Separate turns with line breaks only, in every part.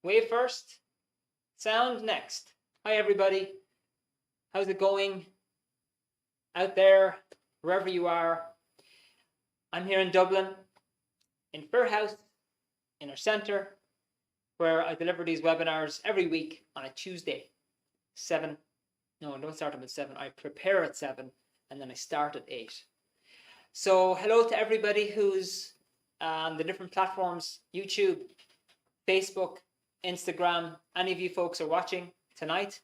Wave first, sound next. Hi everybody, how's it going out there, wherever you are? I'm here in Dublin, in Fair House, in our centre, where I deliver these webinars every week on a Tuesday. 7, no, don't start them at 7, I prepare at 7 and then I start at 8. So hello to everybody who's on the different platforms, YouTube, Facebook, Instagram. Any of you folks are watching tonight.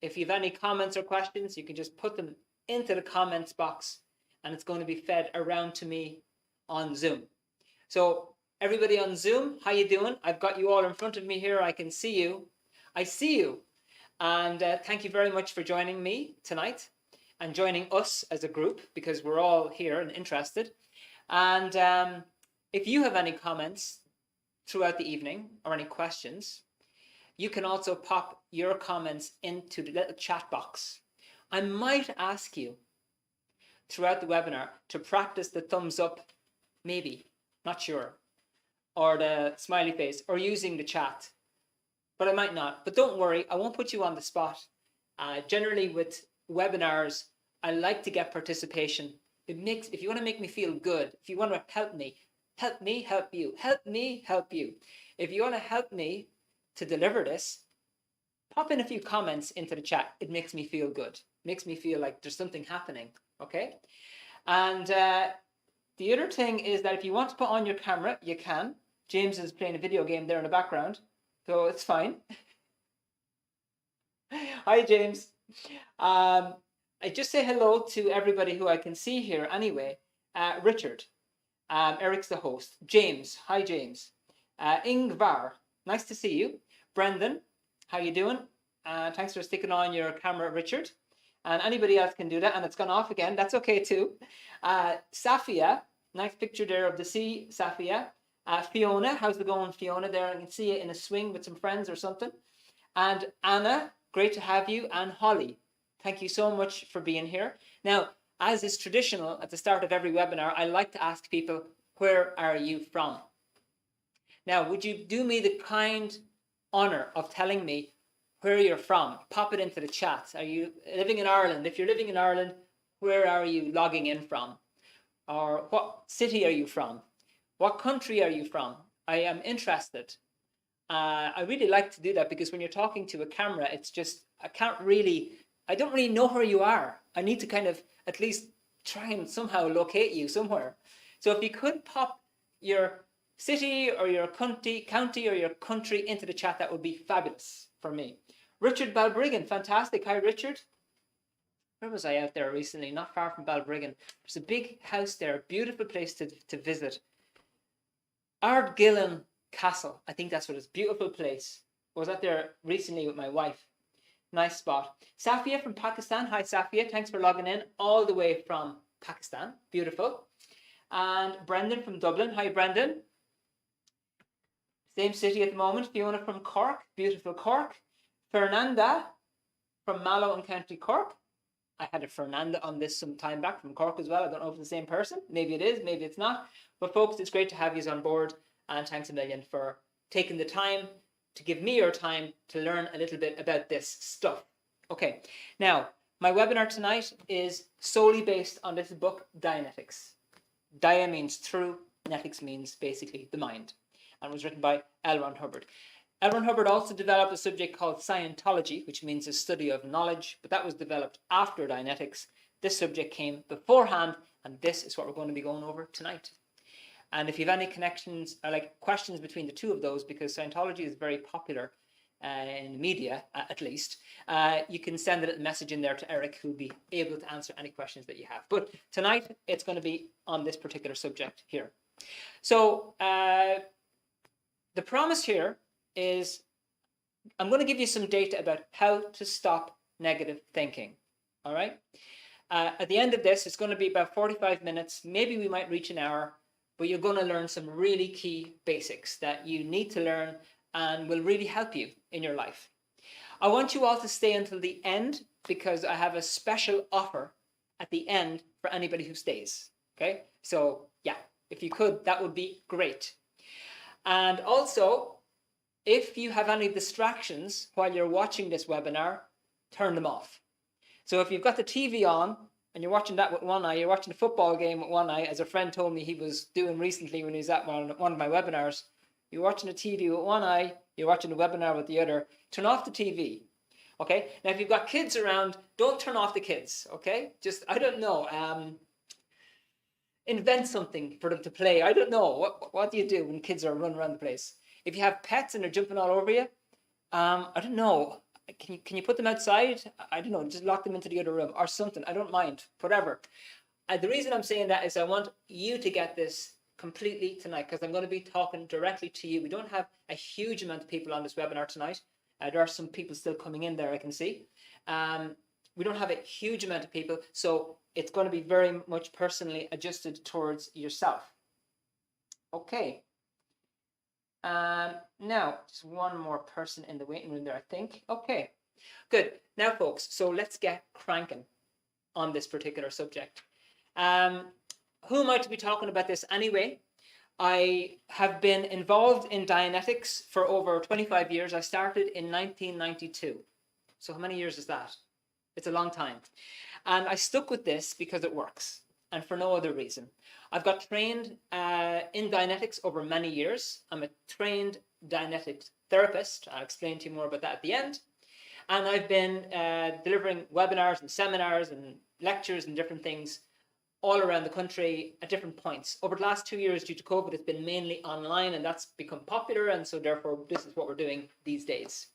If you have any comments or questions, you can just put them into the comments box and it's going to be fed around to me on Zoom. So everybody on Zoom, how you doing? I've got you all in front of me here. I can see you. I see you. And thank you very much for joining me tonight and joining us as a group, because we're all here and interested. And if you have any comments throughout the evening or any questions, you can also pop your comments into the little chat box. I might ask you throughout the webinar to practice the thumbs up, maybe, not sure, or the smiley face, or using the chat, but I might not. But don't worry, I won't put you on the spot. Generally with webinars, I like to get participation. If you want to make me feel good, if you want to help me, help you, help me, help you. If you want to help me to deliver this, pop in a few comments into the chat. It makes me feel good. Makes me feel like there's something happening, okay? And the other thing is that if you want to put on your camera, you can. James is playing a video game there in the background, so it's fine. Hi, James. I just say hello to everybody who I can see here anyway. Richard, Eric's the host. James, hi James. Ingvar, nice to see you. Brendan, how you doing? Thanks for sticking on your camera, Richard. And anybody else can do that, and it's gone off again. That's okay too. Safia, nice picture there of the sea, Safia. Fiona, how's it going, Fiona? There, I can see you in a swing with some friends or something. And Anna, great to have you. And Holly, thank you so much for being here. Now, as is traditional at the start of every webinar, I like to ask people, where are you from? Now, would you do me the kind honor of telling me where you're from? Pop it into the chat. Are you living in Ireland? If you're living in Ireland, where are you logging in from? Or what city are you from? What country are you from? I am interested. I really like to do that, because when you're talking to a camera, it's just, I don't really know where you are. I need to kind of at least try and somehow locate you somewhere. So if you could pop your city or your county or your country into the chat, that would be fabulous for me. Richard Balbriggan, fantastic. Hi, Richard. Where was I out there recently? Not far from Balbriggan. There's a big house there, beautiful place to visit. Ardgillan Castle, I think that's what it's. Beautiful place. I was out there recently with my wife. Nice spot. Safia from Pakistan. Hi, Safia. Thanks for logging in all the way from Pakistan. Beautiful. And Brendan from Dublin. Hi, Brendan. Same city at the moment. Fiona from Cork. Beautiful Cork. Fernanda from Mallow in County Cork. I had a Fernanda on this some time back from Cork as well. I don't know if it's the same person. Maybe it is, maybe it's not. But folks, it's great to have you on board. And thanks a million for taking the time to give me your time to learn a little bit about this stuff. Okay, now, my webinar tonight is solely based on this book, Dianetics. Dia means through, netics means basically the mind, and was written by L. Ron Hubbard. L. Ron Hubbard also developed a subject called Scientology, which means a study of knowledge, but that was developed after Dianetics. This subject came beforehand, and this is what we're going to be going over tonight. And if you have any connections or like questions between the two of those, because Scientology is very popular in the media, at least, you can send a little message in there to Eric, who'll be able to answer any questions that you have. But tonight, it's going to be on this particular subject here. So the promise here is I'm going to give you some data about how to stop negative thinking. All right. At the end of this, it's going to be about 45 minutes. Maybe we might reach an hour. But you're going to learn some really key basics that you need to learn and will really help you in your life. I want you all to stay until the end, because I have a special offer at the end for anybody who stays. Okay, so yeah, if you could, that would be great. And also, if you have any distractions while you're watching this webinar, turn them off. So if you've got the TV on and you're watching that with one eye, you're watching the football game with one eye, as a friend told me he was doing recently when he was at one of my webinars, you're watching the TV with one eye, you're watching the webinar with the other, turn off the TV. Okay, now if you've got kids around, don't turn off the kids, okay? Just, I don't know, invent something for them to play. I don't know, what do you do when kids are running around the place? If you have pets and they're jumping all over you, I don't know, can you put them outside? I don't know, just lock them into the other room or something. I don't mind, whatever. The reason I'm saying that is I want you to get this completely tonight, because I'm going to be talking directly to you. We don't have a huge amount of people on this webinar tonight. There are some people still coming in there, I can see. We don't have a huge amount of people, so it's going to be very much personally adjusted towards yourself. Okay. Now, just one more person in the waiting room there, I think. Okay, good. Now, folks, so let's get cranking on this particular subject. Who am I to be talking about this anyway? I have been involved in Dianetics for over 25 years. I started in 1992. So how many years is that? It's a long time. And I stuck with this because it works and for no other reason. I've got trained in Dianetics over many years. I'm a trained Dianetics therapist. I'll explain to you more about that at the end. And I've been delivering webinars and seminars and lectures and different things all around the country at different points. Over the last 2 years, due to COVID, it's been mainly online, and that's become popular, and so therefore this is what we're doing these days.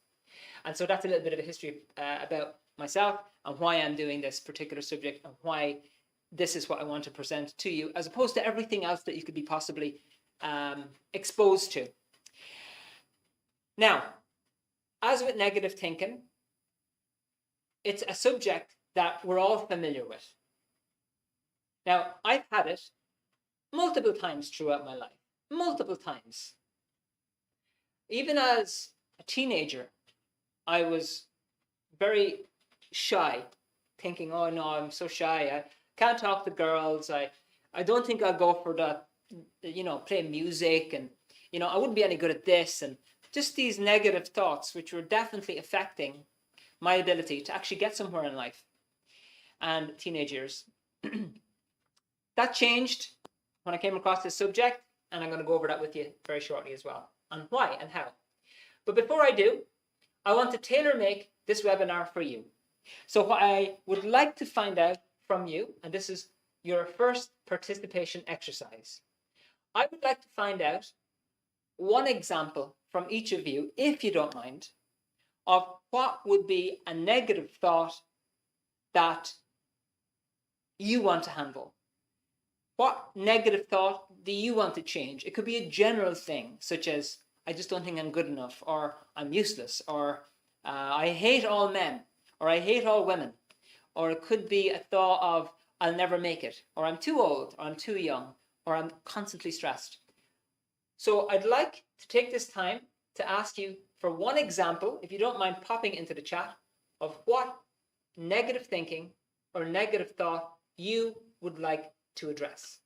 And so that's a little bit of a history about myself and why I'm doing this particular subject and why this is what I want to present to you, as opposed to everything else that you could be possibly exposed to. Now, as with negative thinking, it's a subject that we're all familiar with. Now, I've had it multiple times throughout my life, multiple times. Even as a teenager, I was very shy, thinking, oh no, I'm so shy. I can't talk to girls. I don't think I'll go for the, play music, and, I wouldn't be any good at this. And just these negative thoughts, which were definitely affecting my ability to actually get somewhere in life and teenage years. That changed when I came across this subject, and I'm going to go over that with you very shortly as well, and why and how. But before I do, I want to tailor-make this webinar for you. So what I would like to find out from you, and this is your first participation exercise, I would like to find out one example from each of you, if you don't mind, of what would be a negative thought that you want to handle. What negative thought do you want to change? It could be a general thing, such as, I just don't think I'm good enough, or I'm useless, or I hate all men, or I hate all women. Or it could be a thought of, I'll never make it, or I'm too old, or I'm too young, or I'm constantly stressed. So I'd like to take this time to ask you for one example, if you don't mind popping into the chat, of what negative thinking or negative thought you would like to address.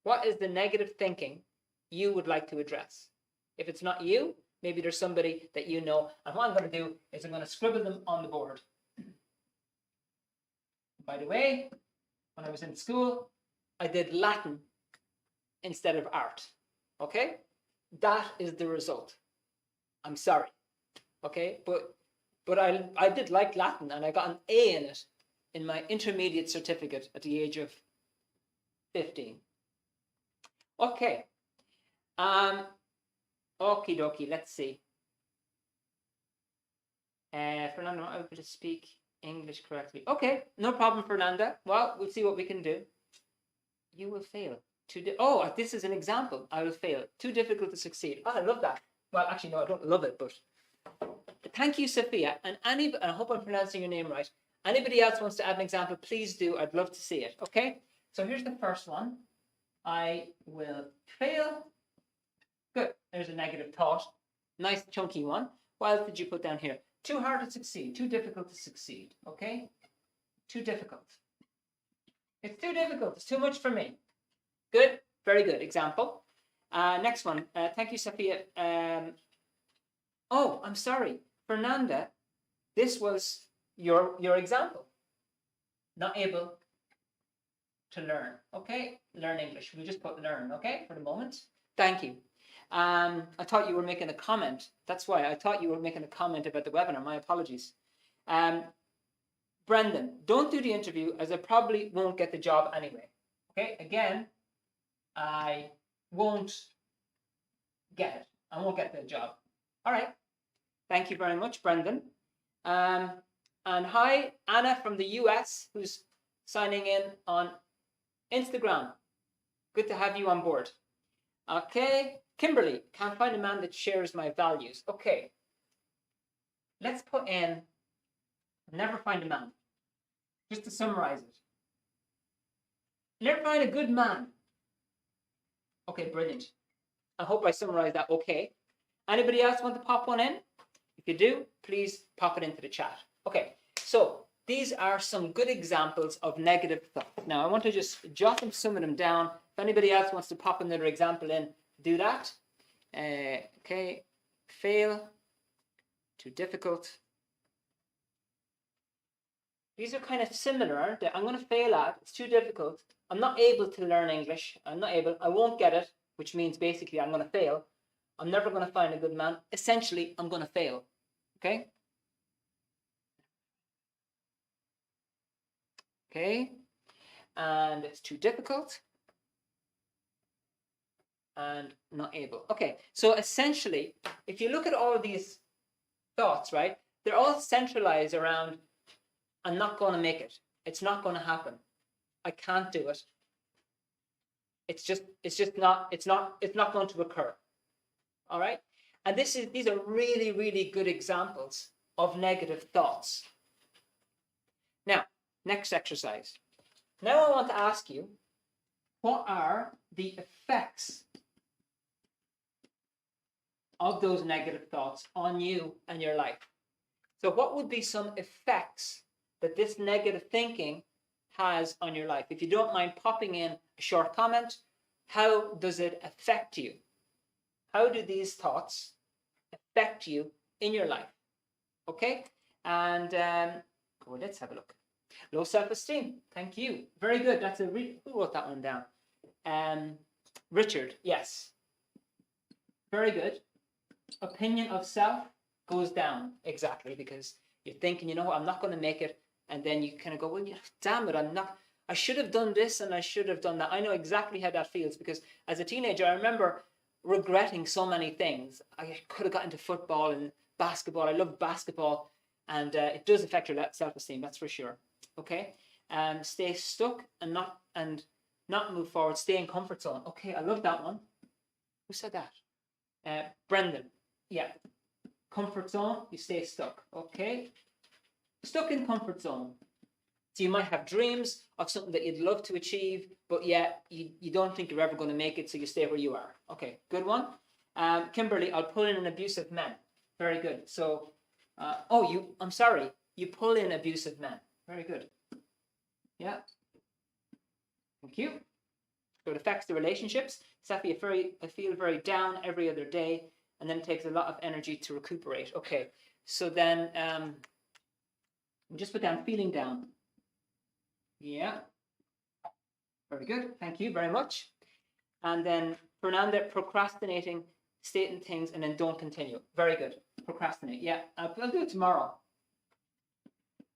What is the negative thinking you would like to address? If it's not you, maybe there's somebody that you know. And what I'm going to do is I'm going to scribble them on the board. By the way, when I was in school, I did Latin instead of art. Okay? That is the result. I'm sorry. Okay? But I did like Latin, and I got an A in it in my intermediate certificate at the age of 15. Okay. Okie dokie, let's see. Fernando, I'm able to speak English correctly. Okay, no problem, Fernanda. Well, we'll see what we can do. You will fail. Oh, this is an example. I will fail. Too difficult to succeed. Oh, I love that. Well, actually, no, I don't love it, but thank you, Sophia. And I hope I'm pronouncing your name right. Anybody else wants to add an example, please do. I'd love to see it. Okay, so here's the first one. I will fail. Good. There's a negative thought. Nice chunky one. What else did you put down here? Too hard to succeed. Too difficult to succeed. Okay? Too difficult. It's too difficult. It's too much for me. Good. Very good. Example. Next one. Thank you, Sophia. Oh, I'm sorry, Fernanda. This was your example. Not able to learn. Okay, learn English. We'll just put learn. Okay, for the moment. Thank you. I thought you were making a comment. That's why I thought you were making a comment about the webinar. My apologies. Brendan, don't do the interview as I probably won't get the job anyway. Okay, again, I won't get it. I won't get the job. All right. Thank you very much, Brendan. And hi, Anna from the US, who's signing in on Instagram. Good to have you on board. Okay, Kimberly, can't find a man that shares my values. Okay, let's put in never find a man. Just to summarize it. Never find a good man. Okay, brilliant. I hope I summarized that okay. Anybody else want to pop one in? If you do, please pop it into the chat. Okay, so these are some good examples of negative thought. Now, I want to just jot some of them down. If anybody else wants to pop another example in, do that. Okay, fail, too difficult. These are kind of similar, aren't they? I'm going to fail at, it's too difficult. I'm not able to learn English. I won't get it, which means basically I'm going to fail. I'm never going to find a good man. Essentially, I'm going to fail. Okay? Okay. And it's too difficult. And not able. Okay, so essentially, if you look at all of these thoughts, right, they're all centralized around, I'm not going to make it. It's not going to happen. I can't do it. It's not going to occur. All right? And these are really, really good examples of negative thoughts. Now, next exercise. Now I want to ask you, what are the effects of those negative thoughts on you and your life? So what would be some effects that this negative thinking has on your life? If you don't mind popping in a short comment, how does it affect you? How do these thoughts affect you in your life? Okay, and let's have a look. Low self-esteem. Thank you. Very good. That's who wrote that one down? Richard. Yes. Very good. Opinion of self goes down. Exactly, because you're thinking, you know what, I'm not going to make it, and then you kind of go, well, damn it, I should have done this and I should have done that. I know exactly how that feels, because as a teenager, I remember regretting so many things. I could have got into football and basketball. I love basketball, and it does affect your self-esteem, that's for sure. Okay, stay stuck and not move forward. Stay in comfort zone. Okay, I love that one. Who said that? Brendan. Yeah, comfort zone. You stay stuck. Okay, stuck in comfort zone. So you might have dreams of something that you'd love to achieve, but yet you don't think you're ever going to make it, so you stay where you are. Okay, good one. Kimberly, I'll pull in an abusive man. Very good. So, I'm sorry. You pull in abusive men. Very good. Yeah. Thank you. So it affects the relationships. Safi, I feel very down every other day, and then it takes a lot of energy to recuperate. Okay. So then, just put down feeling down. Yeah. Very good. Thank you very much. And then Fernanda, procrastinating, stating things, and then don't continue. Very good. Procrastinate. Yeah. I'll do it tomorrow.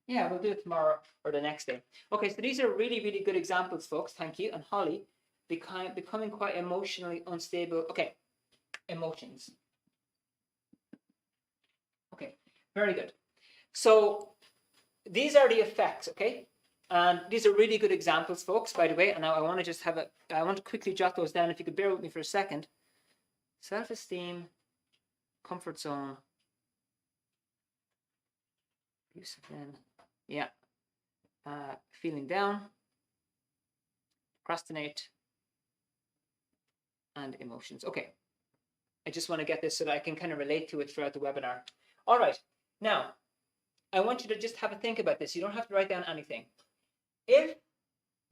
Yeah, we'll do it tomorrow or the next day. Okay, so these are really, really good examples, folks. Thank you. And Holly, becoming quite emotionally unstable. Okay, emotions. Okay, very good. So these are the effects, okay? And these are really good examples, folks, by the way. And now I want to just I want to quickly jot those down. If you could bear with me for a second. Self-esteem, comfort zone, abusive men. Yeah. Feeling down, procrastinate, and emotions. Okay. I just want to get this so that I can kind of relate to it throughout the webinar. All right. Now, I want you to just have a think about this. You don't have to write down anything. If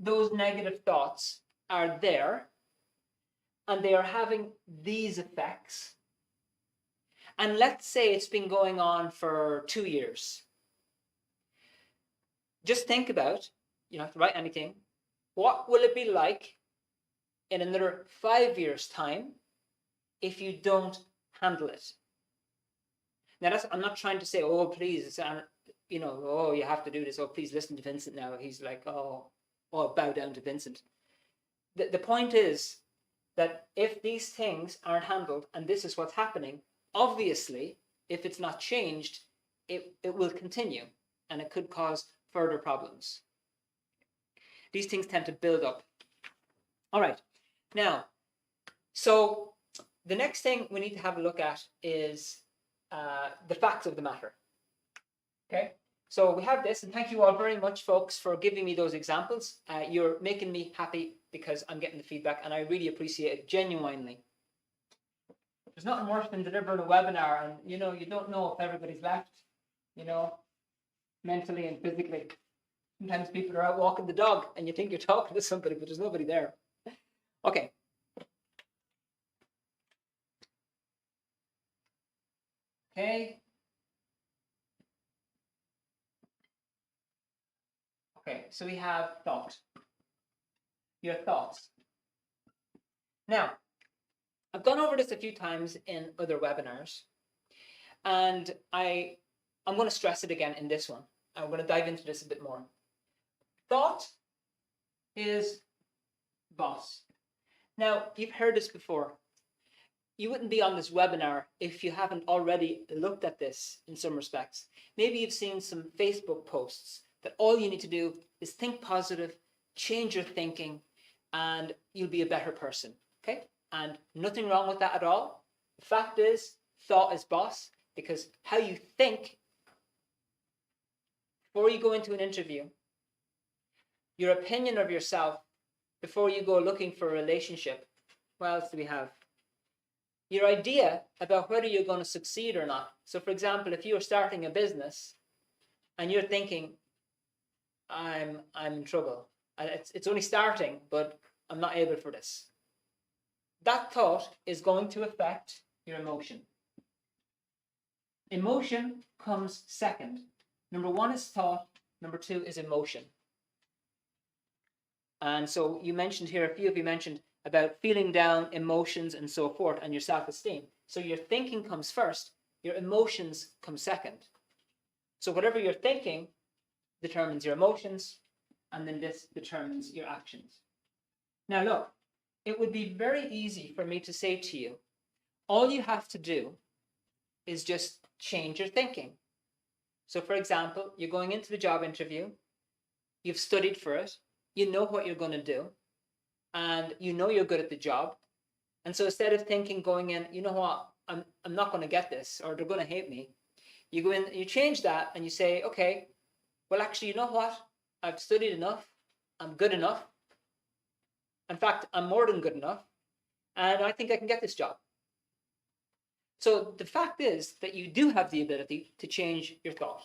those negative thoughts are there, and they are having these effects, and let's say it's been going on for 2 years, just think about, you don't have to write anything, what will it be like in another 5 years' time if you don't handle it? Now, I'm not trying to say, oh, please, oh, you have to do this. Oh, please listen to Vincent now. He's like, oh, bow down to Vincent. The point is that if these things aren't handled, and this is what's happening, obviously, if it's not changed, it will continue, and it could cause further problems. These things tend to build up. All right. Now, so the next thing we need to have a look at is the facts of the matter. Okay, so we have this, and thank you all very much, folks, for giving me those examples. You're making me happy because I'm getting the feedback, and I really appreciate it genuinely. There's nothing worse than delivering a webinar, and you don't know if everybody's left, mentally and physically. Sometimes people are out walking the dog, and you think you're talking to somebody, but there's nobody there. Okay. Okay, so we have thought. Your thoughts. Now, I've gone over this a few times in other webinars, and I'm going to stress it again in this one. I'm going to dive into this a bit more. Thought is boss. Now, you've heard this before. You wouldn't be on this webinar if you haven't already looked at this in some respects. Maybe you've seen some Facebook posts that all you need to do is think positive, change your thinking, and you'll be a better person, okay? And nothing wrong with that at all. The fact is, thought is boss, because how you think before you go into an interview, your opinion of yourself before you go looking for a relationship. What else do we have? Your idea about whether you're going to succeed or not. So for example, if you're starting a business and you're thinking, I'm in trouble. It's only starting, but I'm not able for this. That thought is going to affect your emotion. Emotion comes second. Number one is thought. Number two is emotion. And so you mentioned here, a few of you mentioned about feeling down, emotions, and so forth, and your self-esteem. So your thinking comes first, your emotions come second. So whatever you're thinking determines your emotions, and then this determines your actions. Now look, it would be very easy for me to say to you, all you have to do is just change your thinking. So for example, you're going into the job interview, you've studied for it, you know what you're going to do, and you know you're good at the job. And so instead of thinking going in, you know what, I'm not going to get this, or they're going to hate me, you go in, you change that, and you say, okay, well actually, you know what, I've studied enough, I'm good enough. In fact, I'm more than good enough, and I think I can get this job. So the fact is that you do have the ability to change your thought.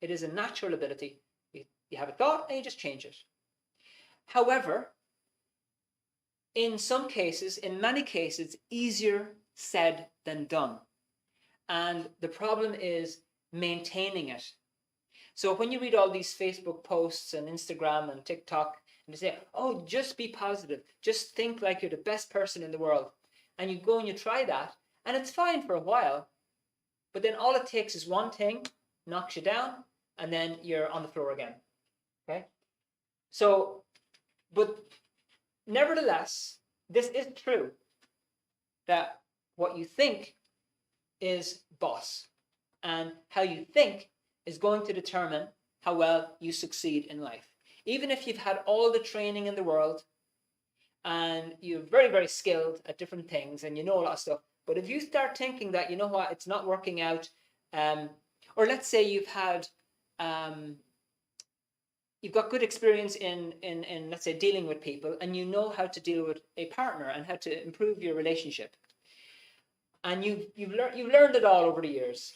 It is a natural ability. You have a thought and you just change it. However, in some cases, in many cases, easier said than done. And the problem is maintaining it. So when you read all these Facebook posts and Instagram and TikTok, and they say, oh, just be positive, just think like you're the best person in the world. And you go and you try that, and it's fine for a while. But then all it takes is one thing, knocks you down, and then you're on the floor again. Okay? So, but nevertheless, this is true, that what you think is boss, and how you think is going to determine how well you succeed in life. Even if you've had all the training in the world, and you're very, very skilled at different things, and you know a lot of stuff, but if you start thinking that, you know what, it's not working out, or let's say you've had, you've got good experience in let's say dealing with people, and you know how to deal with a partner and how to improve your relationship, and you've learned it all over the years,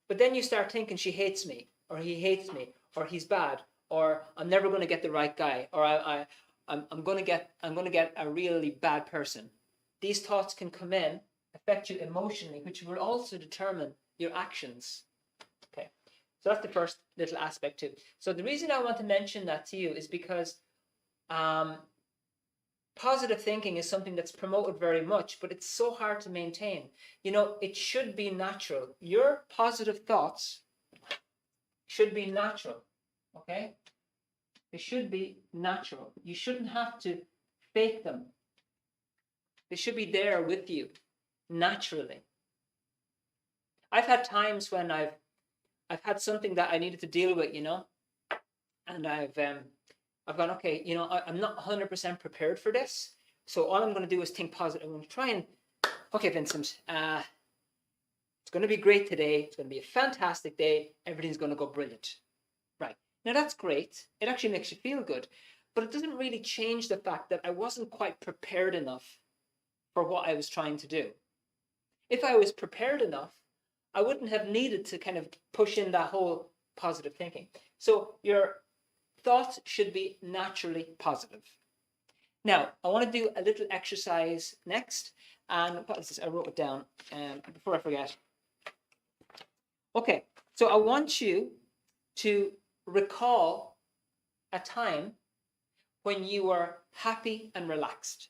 but then you start thinking, she hates me, or he hates me, or he's bad, or I'm never going to get the right guy, or I'm gonna get a really bad person. These thoughts can come in, affect you emotionally, which will also determine your actions. Okay, so that's the first little aspect too. So the reason I want to mention that to you is because positive thinking is something that's promoted very much, but it's so hard to maintain. You know, it should be natural. Your positive thoughts should be natural, okay? They should be natural. You shouldn't have to fake them. They should be there with you naturally. I've had times when I've had something that I needed to deal with, you know, and I've gone, okay, you know, I'm not 100% prepared for this, so all I'm going to do is think positive. I'm going to try and, okay, Vincent, it's going to be great today. It's going to be a fantastic day. Everything's going to go brilliant. Right. Now that's great. It actually makes you feel good, but it doesn't really change the fact that I wasn't quite prepared enough for what I was trying to do. If I was prepared enough, I wouldn't have needed to kind of push in that whole positive thinking. So your thoughts should be naturally positive. Now, I want to do a little exercise next. And what is this? I wrote it down before I forget. Okay, so I want you to recall a time when you were happy and relaxed.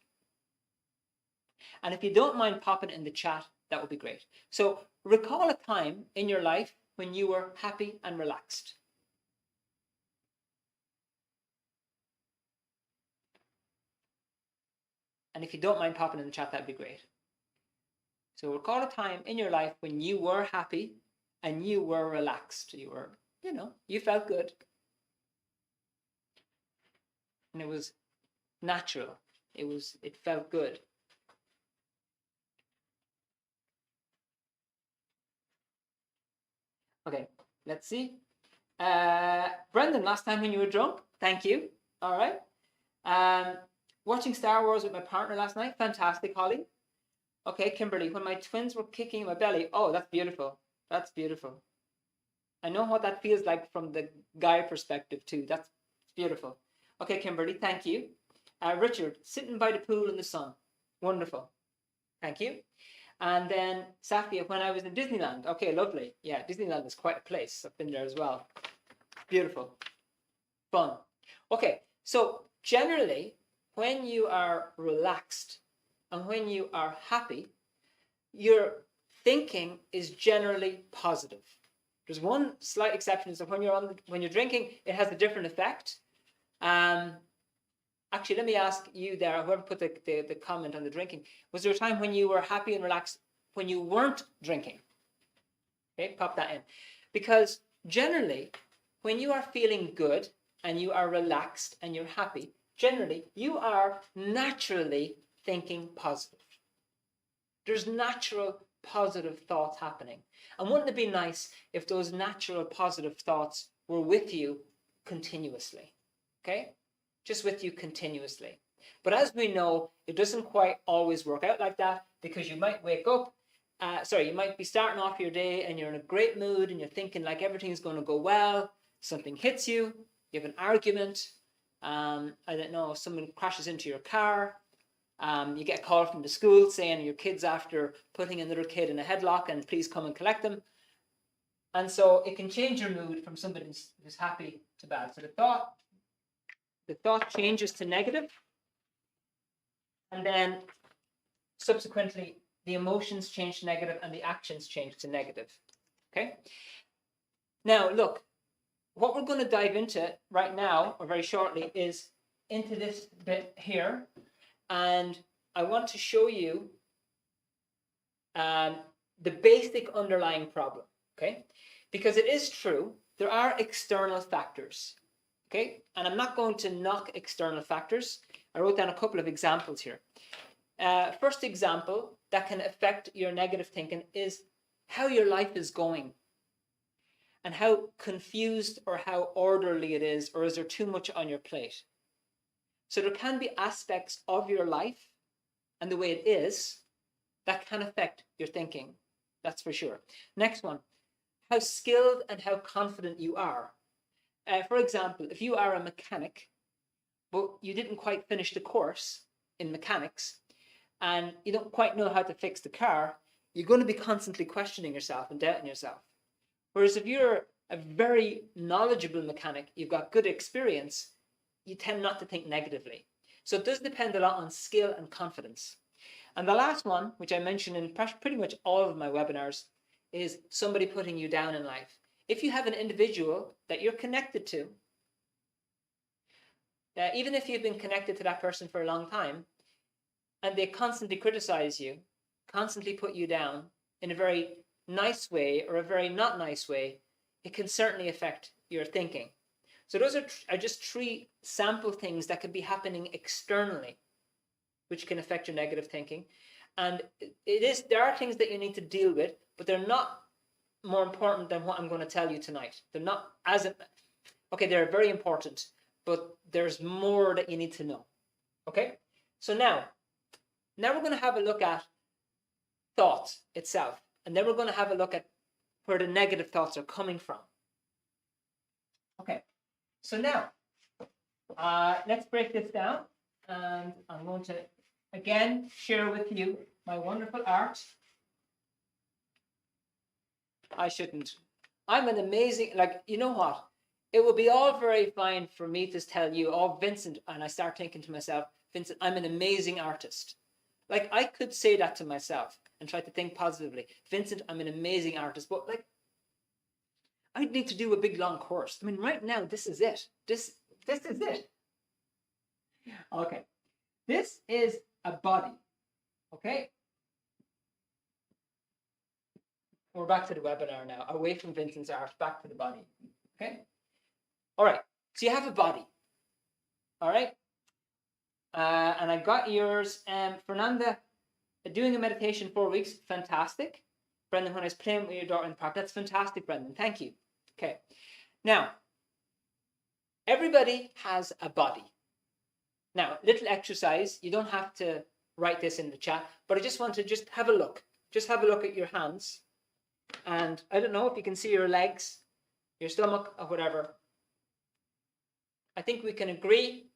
And if you don't mind popping it in the chat, that would be great. So recall a time in your life when you were happy and relaxed. And if you don't mind popping in the chat, that'd be great. So recall a time in your life when you were happy and you were relaxed. You were, you know, you felt good. And it was natural. It felt good. Okay, let's see. Brendan, last time when you were drunk, thank you. All right. Watching Star Wars with my partner last night, fantastic, Holly. Okay, Kimberly, when my twins were kicking in my belly, oh, that's beautiful. That's beautiful. I know what that feels like from the guy perspective too. That's beautiful. Okay, Kimberly, thank you. Richard, sitting by the pool in the sun. Wonderful. Thank you. And then Safia, when I was in Disneyland. Okay, lovely. Yeah, Disneyland is quite a place. I've been there as well. Beautiful. Fun. Okay, so generally, when you are relaxed and when you are happy, your thinking is generally positive. There's one slight exception, is that when you're drinking, it has a different effect. Actually, let me ask you there, whoever put the comment on the drinking, was there a time when you were happy and relaxed when you weren't drinking? Okay, pop that in. Because generally, when you are feeling good and you are relaxed and you're happy, generally, you are naturally thinking positive. There's natural positive thoughts happening. And wouldn't it be nice if those natural positive thoughts were with you continuously? Okay? Just with you continuously. But as we know, it doesn't quite always work out like that, because you might wake up, you might be starting off your day and you're in a great mood and you're thinking like everything's going to go well. Something hits you, you have an argument, I don't know, someone crashes into your car, you get a call from the school saying your kid's after putting another kid in a headlock and please come and collect them. And so it can change your mood from somebody who's happy to bad. So the thought changes to negative, and then subsequently the emotions change to negative and the actions change to negative. Okay? Now look, what we're going to dive into right now, or very shortly, is into this bit here, and I want to show you the basic underlying problem, okay? Because it is true, there are external factors, okay? And I'm not going to knock external factors. I wrote down a couple of examples here. First example that can affect your negative thinking is how your life is going, and how confused or how orderly it is, or is there too much on your plate? So there can be aspects of your life and the way it is that can affect your thinking. That's for sure. Next one, how skilled and how confident you are. For example, if you are a mechanic, but you didn't quite finish the course in mechanics and you don't quite know how to fix the car, you're going to be constantly questioning yourself and doubting yourself. Whereas if you're a very knowledgeable mechanic, you've got good experience, you tend not to think negatively. So it does depend a lot on skill and confidence. And the last one, which I mentioned in pretty much all of my webinars, is somebody putting you down in life. If you have an individual that you're connected to, even if you've been connected to that person for a long time, and they constantly criticize you, constantly put you down in a very nice way or a very not nice way, it can certainly affect your thinking. So those are just 3 sample things that could be happening externally, which can affect your negative thinking. And there are things that you need to deal with, but they're not more important than what I'm going to tell you tonight. They're not okay, they're very important, but there's more that you need to know. Okay? So now we're going to have a look at thoughts itself. And then we're going to have a look at where the negative thoughts are coming from. Okay, so now let's break this down. And I'm going to, again, share with you my wonderful art. I'm an amazing, you know what? It would be all very fine for me to tell you, oh, Vincent, and I start thinking to myself, Vincent, I'm an amazing artist. I could say that to myself and try to think positively. Vincent, I'm an amazing artist. But I'd need to do a big long course. I mean, right now, this is it. This is it. Okay. This is a body. Okay. We're back to the webinar now. Away from Vincent's art, back to the body. Okay. All right. So you have a body. All right. And I got yours. Fernanda, doing a meditation 4 weeks, fantastic. Brendan, when I was playing with your daughter in the park, that's fantastic, Brendan. Thank you. Okay. Now, everybody has a body. Now, little exercise. You don't have to write this in the chat, but I just want to have a look. Just have a look at your hands. And I don't know if you can see your legs, your stomach, or whatever. I think we can agree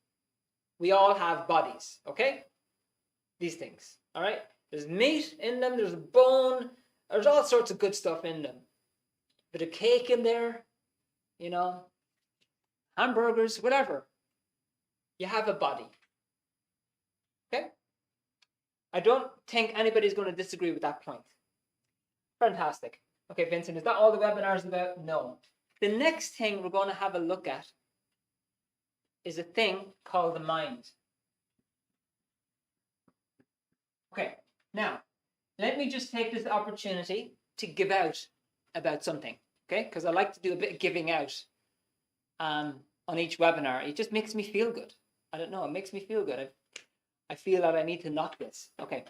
we all have bodies, okay? These things, all right? There's meat in them, there's a bone, there's all sorts of good stuff in them. Bit of cake in there, you know, hamburgers, whatever. You have a body, okay? I don't think anybody's going to disagree with that point. Fantastic. Okay, Vincent, is that all the webinar is about? No. The next thing we're going to have a look at is a thing called the mind. Okay, now, let me just take this opportunity to give out about something, okay? Because I like to do a bit of giving out on each webinar. It just makes me feel good. I don't know, it makes me feel good. I feel that I need to knock this. Okay,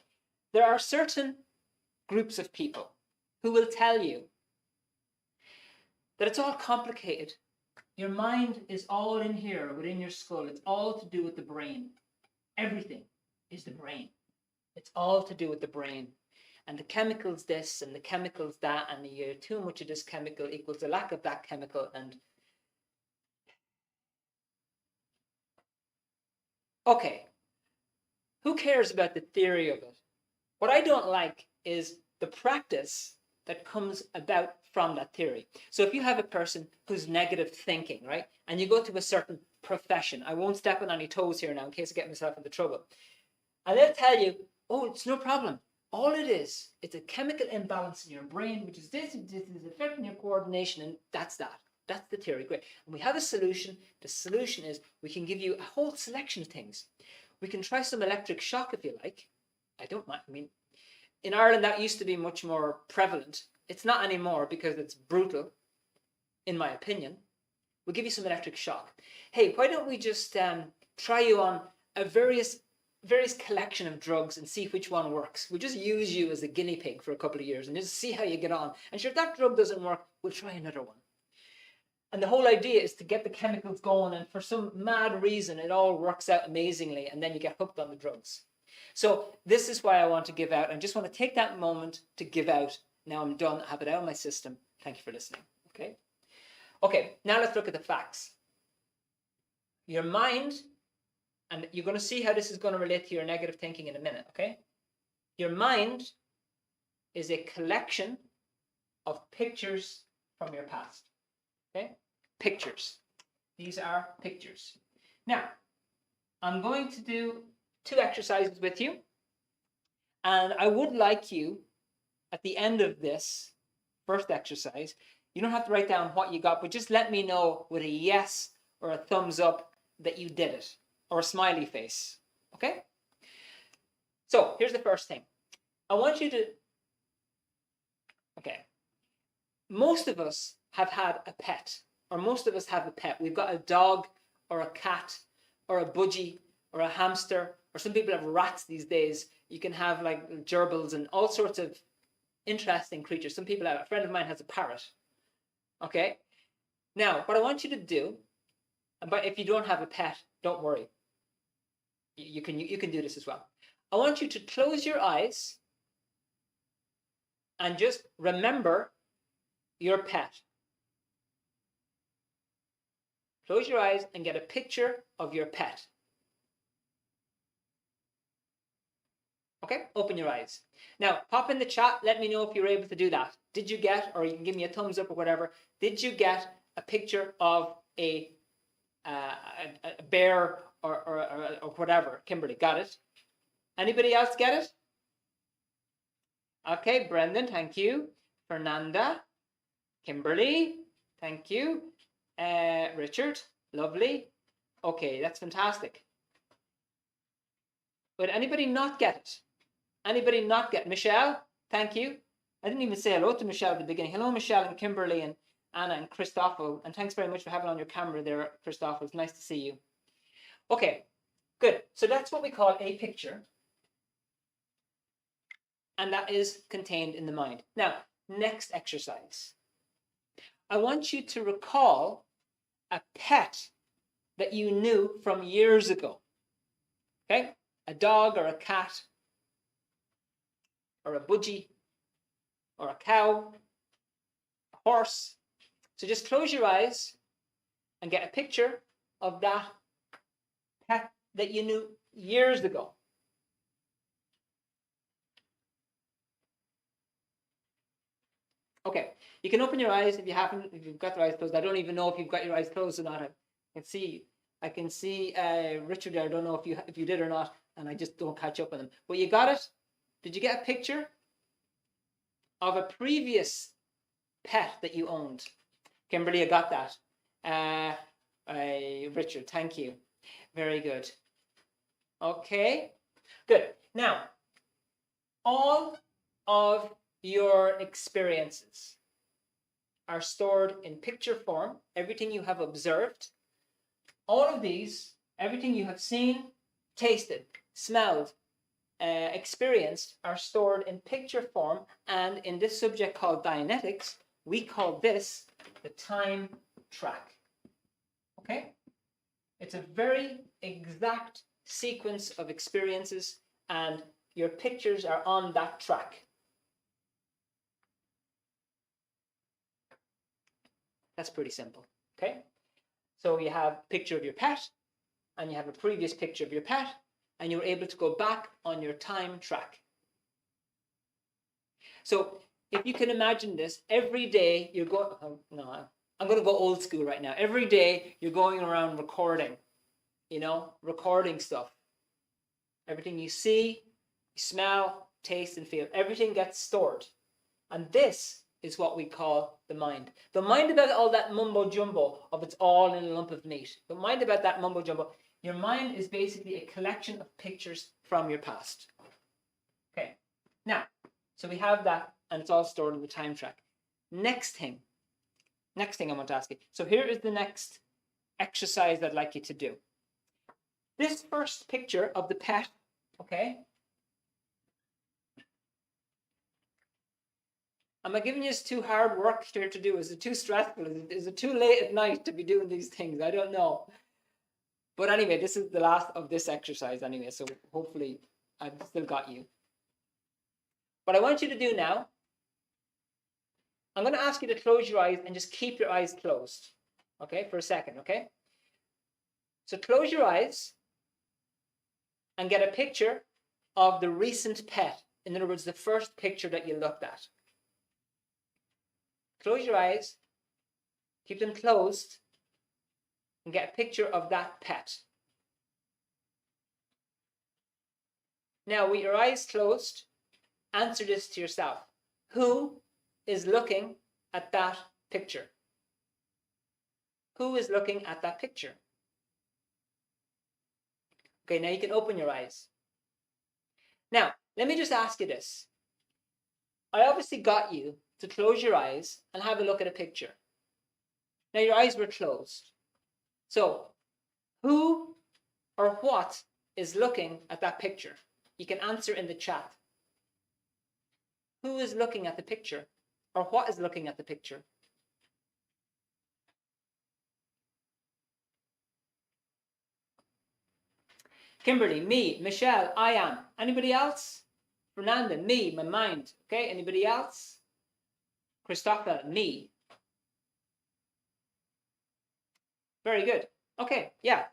there are certain groups of people who will tell you that it's all complicated. Your mind is all in here, within your skull. It's all to do with the brain. Everything is the brain. It's all to do with the brain. And the chemicals this and the chemicals that, and you too much of this chemical equals the lack of that chemical. And okay, who cares about the theory of it? What I don't like is the practice that comes about from that theory. So if you have a person who's negative thinking, right, and you go to a certain profession, I won't step on any toes here now in case I get myself into trouble, and they'll tell you, oh, it's no problem. All it is, it's a chemical imbalance in your brain, which is this is affecting your coordination, and that's that. That's the theory. Great. And we have a solution. The solution is we can give you a whole selection of things. We can try some electric shock if you like. I don't mind. I mean, in Ireland, that used to be much more prevalent. It's not anymore because it's brutal, in my opinion. We'll give you some electric shock. Hey, why don't we just try you on a various collection of drugs and see which one works. We'll just use you as a guinea pig for a couple of years and just see how you get on. And sure, if that drug doesn't work, we'll try another one. And the whole idea is to get the chemicals going, and for some mad reason, it all works out amazingly, and then you get hooked on the drugs. So this is why I want to give out. I just want to take that moment to give out. Now I'm done. I have it out of my system. Thank you for listening. Okay. Okay, now let's look at the facts. Your mind And you're going to see how this is going to relate to your negative thinking in a minute, okay? Your mind is a collection of pictures from your past, okay? Pictures. These are pictures. Now, I'm going to do 2 exercises with you. And I would like you, at the end of this first exercise, you don't have to write down what you got, but just let me know with a yes or a thumbs up that you did it, or a smiley face, okay? So here's the first thing. I want you to, okay, most of us have had a pet, or most of us have a pet. We've got a dog or a cat or a budgie or a hamster, or some people have rats these days. You can have like gerbils and all sorts of interesting creatures. Some people have, a friend of mine has a parrot, okay? Now, what I want you to do, but if you don't have a pet, don't worry. You can do this as well. I want you to close your eyes and just remember your pet. Close your eyes and get a picture of your pet. Okay, open your eyes. Now, pop in the chat, let me know if you're able to do that. Did you get, or you can give me a thumbs up or whatever, did you get a picture of a bear or whatever? Kimberly, got it? Anybody else get it? Okay, Brendan, thank you. Fernanda, Kimberly, thank you. Richard, lovely. Okay, that's fantastic. But anybody not get it? Anybody not get it? Michelle, thank you. I didn't even say hello to Michelle at the beginning. Hello, Michelle and Kimberly and Anna and Christoffel. And thanks very much for having on your camera there, Christoffel. It's nice to see you. Okay, good. So that's what we call a picture. And that is contained in the mind. Now, next exercise. I want you to recall a pet that you knew from years ago. Okay? A dog or a cat or a budgie or a cow, a horse. So just close your eyes and get a picture of that pet that you knew years ago. Okay, you can open your eyes if you haven't, if you've got your eyes closed. I don't even know if you've got your eyes closed or not. I can see Richard there. I don't know if you did or not, and I just don't catch up with him. But you got it? Did you get a picture of a previous pet that you owned? Kimberly, I got that. Richard, thank you. Very good. Okay, good. Now, all of your experiences are stored in picture form. Everything you have observed, all of these, everything you have seen, tasted, smelled, experienced, are stored in picture form. And in this subject called Dianetics, we call this the time track. Okay? It's a very exact sequence of experiences, and your pictures are on that track. That's pretty simple, okay? So you have a picture of your pet, and you have a previous picture of your pet, and you're able to go back on your time track. So if you can imagine this, every day you're going, oh, no, I'm going to go old school right now. Every day you're going around recording, recording stuff. Everything you see, you smell, taste, and feel, everything gets stored. And this is what we call the mind. The mind about all that mumbo jumbo of it's all in a lump of meat. The mind about that mumbo jumbo. Your mind is basically a collection of pictures from your past. Okay. Now, so we have that, and it's all stored in the time track. Next thing I want to ask you. So here is the next exercise I'd like you to do. This first picture of the pet, okay? Am I giving you too hard work here to do? Is it too stressful? Is it too late at night to be doing these things? I don't know. But anyway, this is the last of this exercise anyway, so hopefully I've still got you. What I want you to do now, I'm going to ask you to close your eyes and just keep your eyes closed, okay, for a second, okay? So close your eyes and get a picture of the recent pet. In other words, the first picture that you looked at. Close your eyes, keep them closed, and get a picture of that pet. Now, with your eyes closed, answer this to yourself. Who is looking at that picture? Who is looking at that picture? Okay, now you can open your eyes. Now, let me just ask you this. I obviously got you to close your eyes and have a look at a picture. Now, your eyes were closed. So, who or what is looking at that picture? You can answer in the chat. Who is looking at the picture? Or what is looking at the picture? Kimberly, me. Michelle, I am. Anybody else? Fernanda, me, my mind. Okay, anybody else? Christopher, me. Very good. Okay, yeah.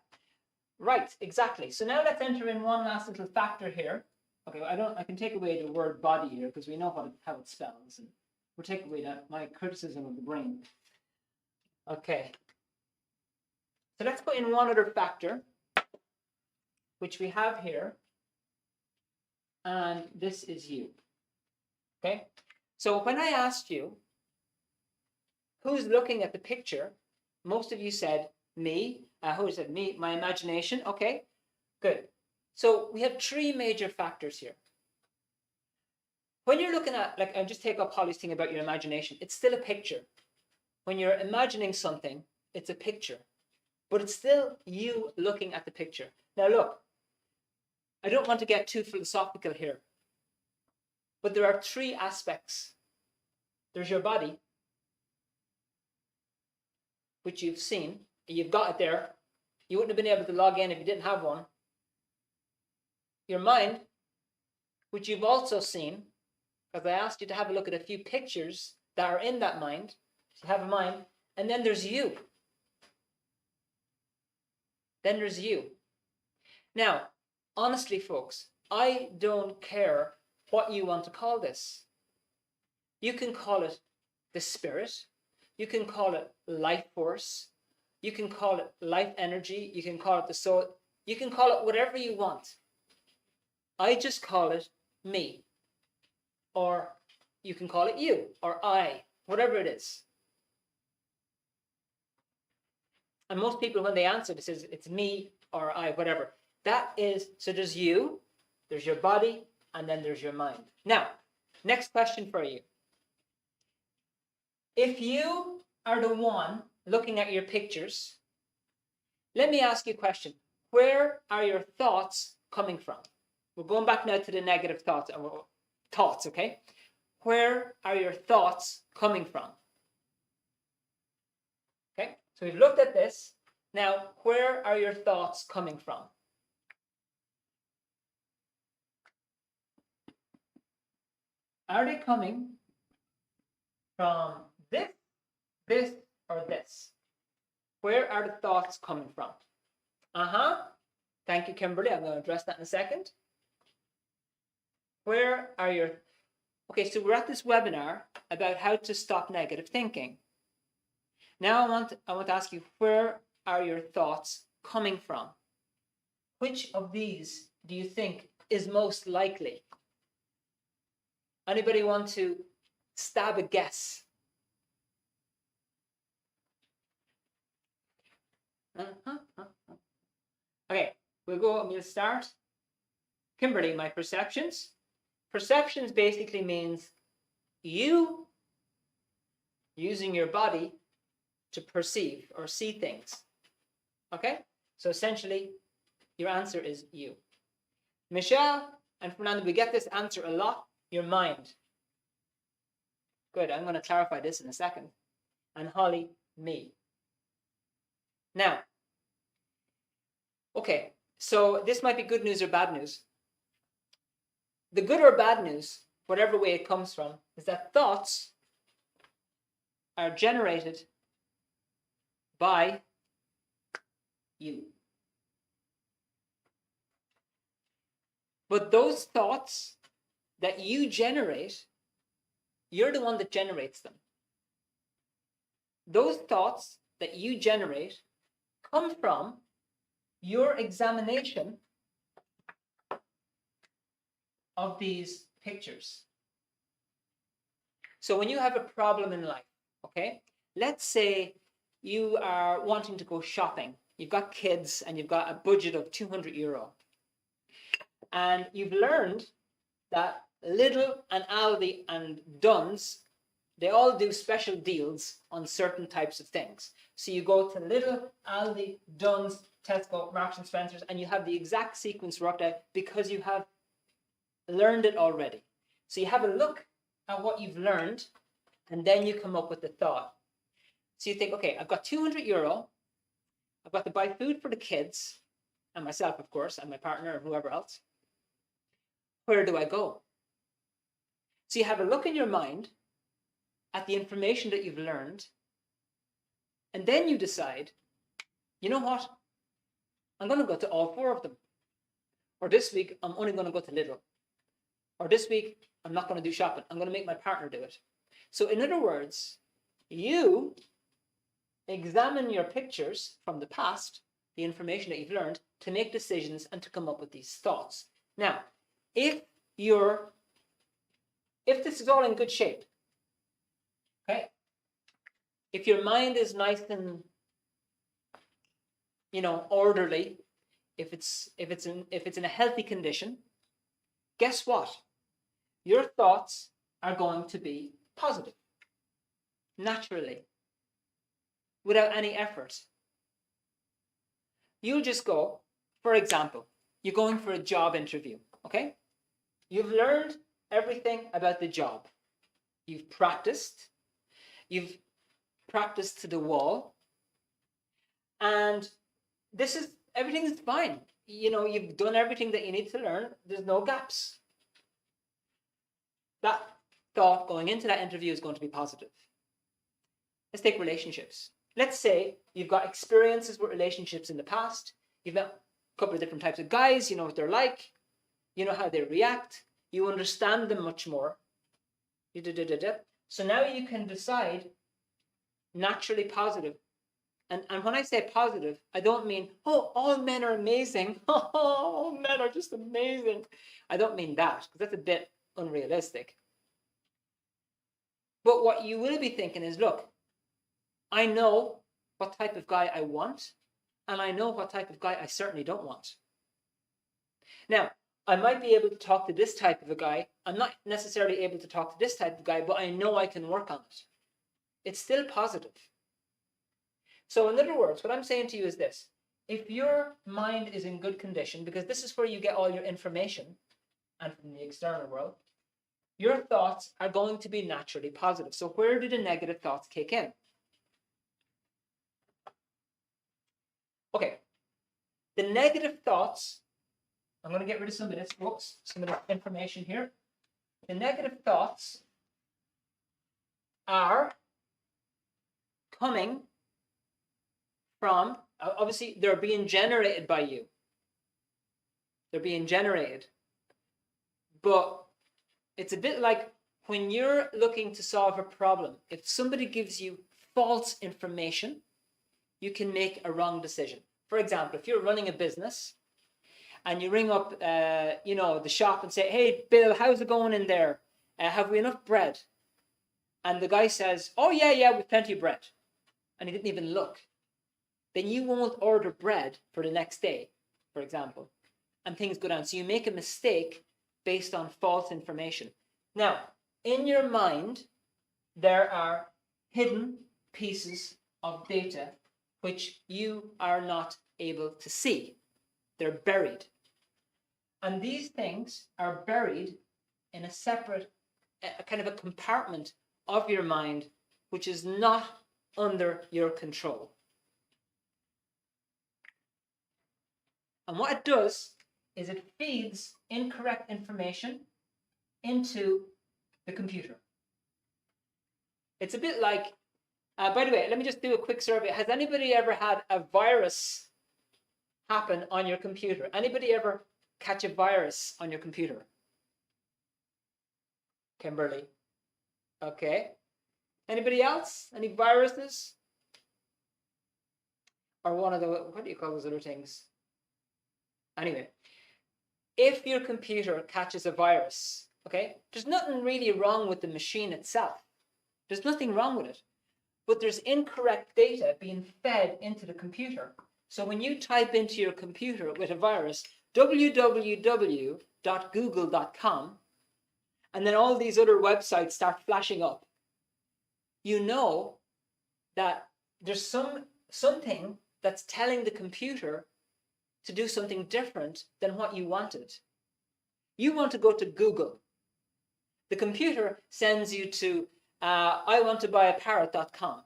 Right, exactly. So now let's enter in one last little factor here. Okay, I can take away the word body here because we know how it spells. And we'll take away my criticism of the brain. Okay. So let's put in one other factor, which we have here. And this is you. Okay? So when I asked you, who's looking at the picture, most of you said me. Who said me? My imagination. Okay, good. So we have three major factors here. When you're looking at, like, I'll just take up Holly's thing about your imagination. It's still a picture. When you're imagining something, it's a picture. But it's still you looking at the picture. Now look, I don't want to get too philosophical here. But there are three aspects. There's your body, which you've seen. You've got it there. You wouldn't have been able to log in if you didn't have one. Your mind, which you've also seen, because I asked you to have a look at a few pictures that are in that mind. So you have a mind. And then there's you. Then there's you. Now, honestly, folks, I don't care what you want to call this. You can call it the spirit. You can call it life force. You can call it life energy. You can call it the soul. You can call it whatever you want. I just call it me. Or you can call it you or I, whatever it is. And most people, when they answer, they say it's me or I, whatever. That is, so there's you, there's your body, and then there's your mind. Now, next question for you. If you are the one looking at your pictures, let me ask you a question. Where are your thoughts coming from? We're going back now to the negative thoughts, okay? Where are your thoughts coming from? Okay, so we've looked at this. Now, where are your thoughts coming from? Are they coming from this, or this? Where are the thoughts coming from? Thank you, Kimberly. I'm going to address that in a second. Where are your... Okay, so we're at this webinar about how to stop negative thinking. Now I want to ask you, where are your thoughts coming from? Which of these do you think is most likely? Anybody want to stab a guess? Okay, we'll start. Kimberly, my perceptions. Perceptions basically means you using your body to perceive or see things. Okay? So essentially, your answer is you. Michelle and Fernando, we get this answer a lot. Your mind. Good, I'm going to clarify this in a second. And Holly, me. Now, okay, so this might be good news or bad news. The good or bad news, whatever way it comes from, is that thoughts are generated by you. But those thoughts that you generate, you're the one that generates them. Those thoughts that you generate come from your examination of these pictures. So when you have a problem in life, okay, let's say you are wanting to go shopping. You've got kids and you've got a budget of €200. And you've learned that Lidl and Aldi and Dunnes, they all do special deals on certain types of things. So you go to Lidl, Aldi, Dunnes, Tesco, Marks and Spencer's, and you have the exact sequence worked out because you have learned it already. So you have a look at what you've learned, and then you come up with the thought. So you think, okay, I've got €200. I've got to buy food for the kids, and myself, of course, and my partner, and whoever else. Where do I go? So you have a look in your mind at the information that you've learned, and then you decide, you know what? I'm going to go to all 4 of them. Or this week, I'm only going to go to Lidl. Or this week, I'm not going to do shopping. I'm going to make my partner do it. So in other words, you examine your pictures from the past, the information that you've learned, to make decisions and to come up with these thoughts. Now, if this is all in good shape, okay, if your mind is nice and orderly, if it's in a healthy condition, guess what? Your thoughts are going to be positive, naturally, without any effort. You'll just go, for example, you're going for a job interview, okay? You've learned everything about the job. You've practiced to the wall, and everything is fine. You've done everything that you need to learn. There's no gaps. That thought going into that interview is going to be positive. Let's take relationships. Let's say you've got experiences with relationships in the past. You've met a couple of different types of guys. You know what they're like. You know how they react. You understand them much more. So now you can decide naturally positive. And when I say positive, I don't mean, oh, all men are amazing. Oh, all men are just amazing. I don't mean that, because that's a bit unrealistic. But what you will be thinking is, look, I know what type of guy I want, and I know what type of guy I certainly don't want. Now, I might be able to talk to this type of a guy. I'm not necessarily able to talk to this type of guy, but I know I can work on it. It's still positive. So in other words, what I'm saying to you is this. If your mind is in good condition, because this is where you get all your information, and from the external world, your thoughts are going to be naturally positive. So where do the negative thoughts kick in? Okay, the negative thoughts, I'm going to get rid of some of this, folks, some of the information here. The negative thoughts are coming from, obviously, they're being generated by you. They're being generated. But it's a bit like when you're looking to solve a problem. If somebody gives you false information, you can make a wrong decision. For example, if you're running a business and you ring up, the shop and say, hey, Bill, how's it going in there? Have we enough bread? And the guy says, oh, yeah, we've plenty of bread. And he didn't even look. Then you won't order bread for the next day, for example. And things go down. So you make a mistake based on false information. Now, in your mind, there are hidden pieces of data which you are not able to see. They're buried. And these things are buried in a separate, kind of a compartment of your mind, which is not under your control. And what it does is it feeds incorrect information into the computer. It's a bit like, by the way, let me just do a quick survey. Has anybody ever had a virus happen on your computer? Anybody ever catch a virus on your computer? Kimberly. Okay. Anybody else? Any viruses? Or one of the, what do you call those other things? Anyway, if your computer catches a virus, okay, there's nothing really wrong with the machine itself. There's nothing wrong with it. But there's incorrect data being fed into the computer. So when you type into your computer with a virus, www.google.com, and then all these other websites start flashing up, you know that there's something that's telling the computer to do something different than what you wanted. You want to go to Google. The computer sends you to I want to buy a parrot.com,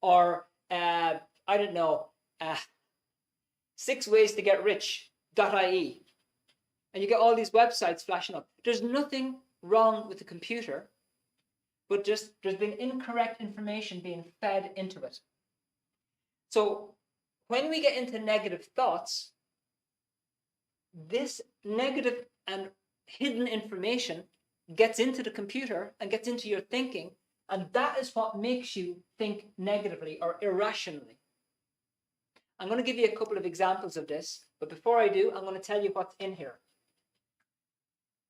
or I don't know, 6 ways to get rich.ie, and you get all these websites flashing up. There's nothing wrong with the computer, but just there's been incorrect information being fed into it. So when we get into negative thoughts, this negative and hidden information gets into the computer and gets into your thinking, and that is what makes you think negatively or irrationally. I'm going to give you a couple of examples of this, but before I do, I'm going to tell you what's in here.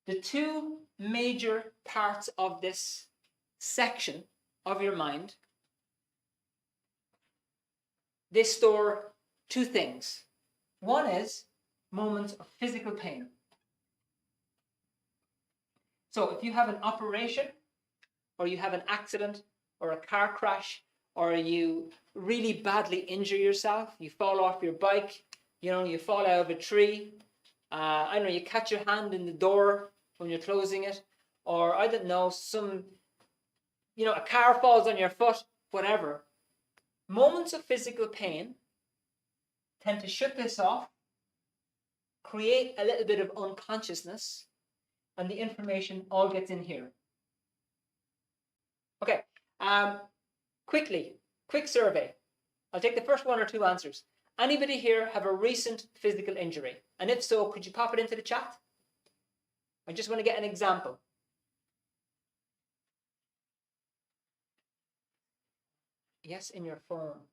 The 2 major parts of this section of your mind, they store 2 things. One is moments of physical pain. So if you have an operation, or you have an accident, or a car crash, or you really badly injure yourself, you fall off your bike, you fall out of a tree, I don't know, you catch your hand in the door when you're closing it, or I don't know, a car falls on your foot, whatever. Moments of physical pain tend to shut this off, create a little bit of unconsciousness, and the information all gets in here. Okay, quick survey. I'll take the first 1 or 2 answers. Anybody here have a recent physical injury? And if so, could you pop it into the chat? I just want to get an example. Yes, in your phone.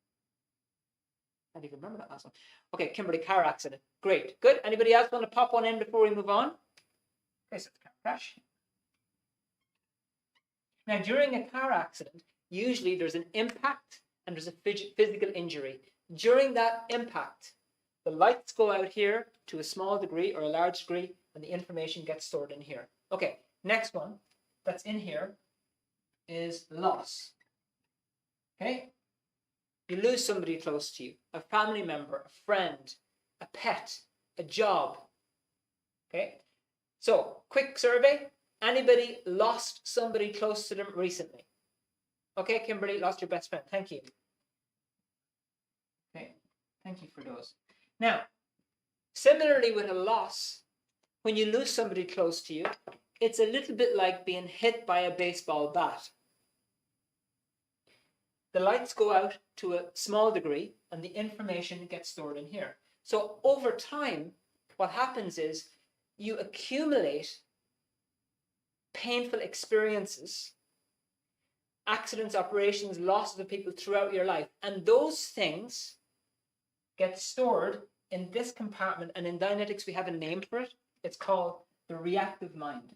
I don't even remember that last one. Okay, Kimberly, car accident. Great, good. Anybody else want to pop one in before we move on? Okay, so it's a car crash. Now, during a car accident, usually there's an impact and there's a physical injury. During that impact, the lights go out here to a small degree or a large degree, and the information gets stored in here. Okay, next one that's in here is loss. Okay, you lose somebody close to you, a family member, a friend, a pet, a job. Okay, so quick survey. Anybody lost somebody close to them recently? Okay, Kimberly, lost your best friend. Thank you. Okay, thank you for those. Now, similarly with a loss, when you lose somebody close to you, it's a little bit like being hit by a baseball bat. The lights go out to a small degree and the information gets stored in here. So over time, what happens is you accumulate painful experiences, accidents, operations, losses of people throughout your life. And those things get stored in this compartment. And in Dianetics, we have a name for it. It's called the reactive mind.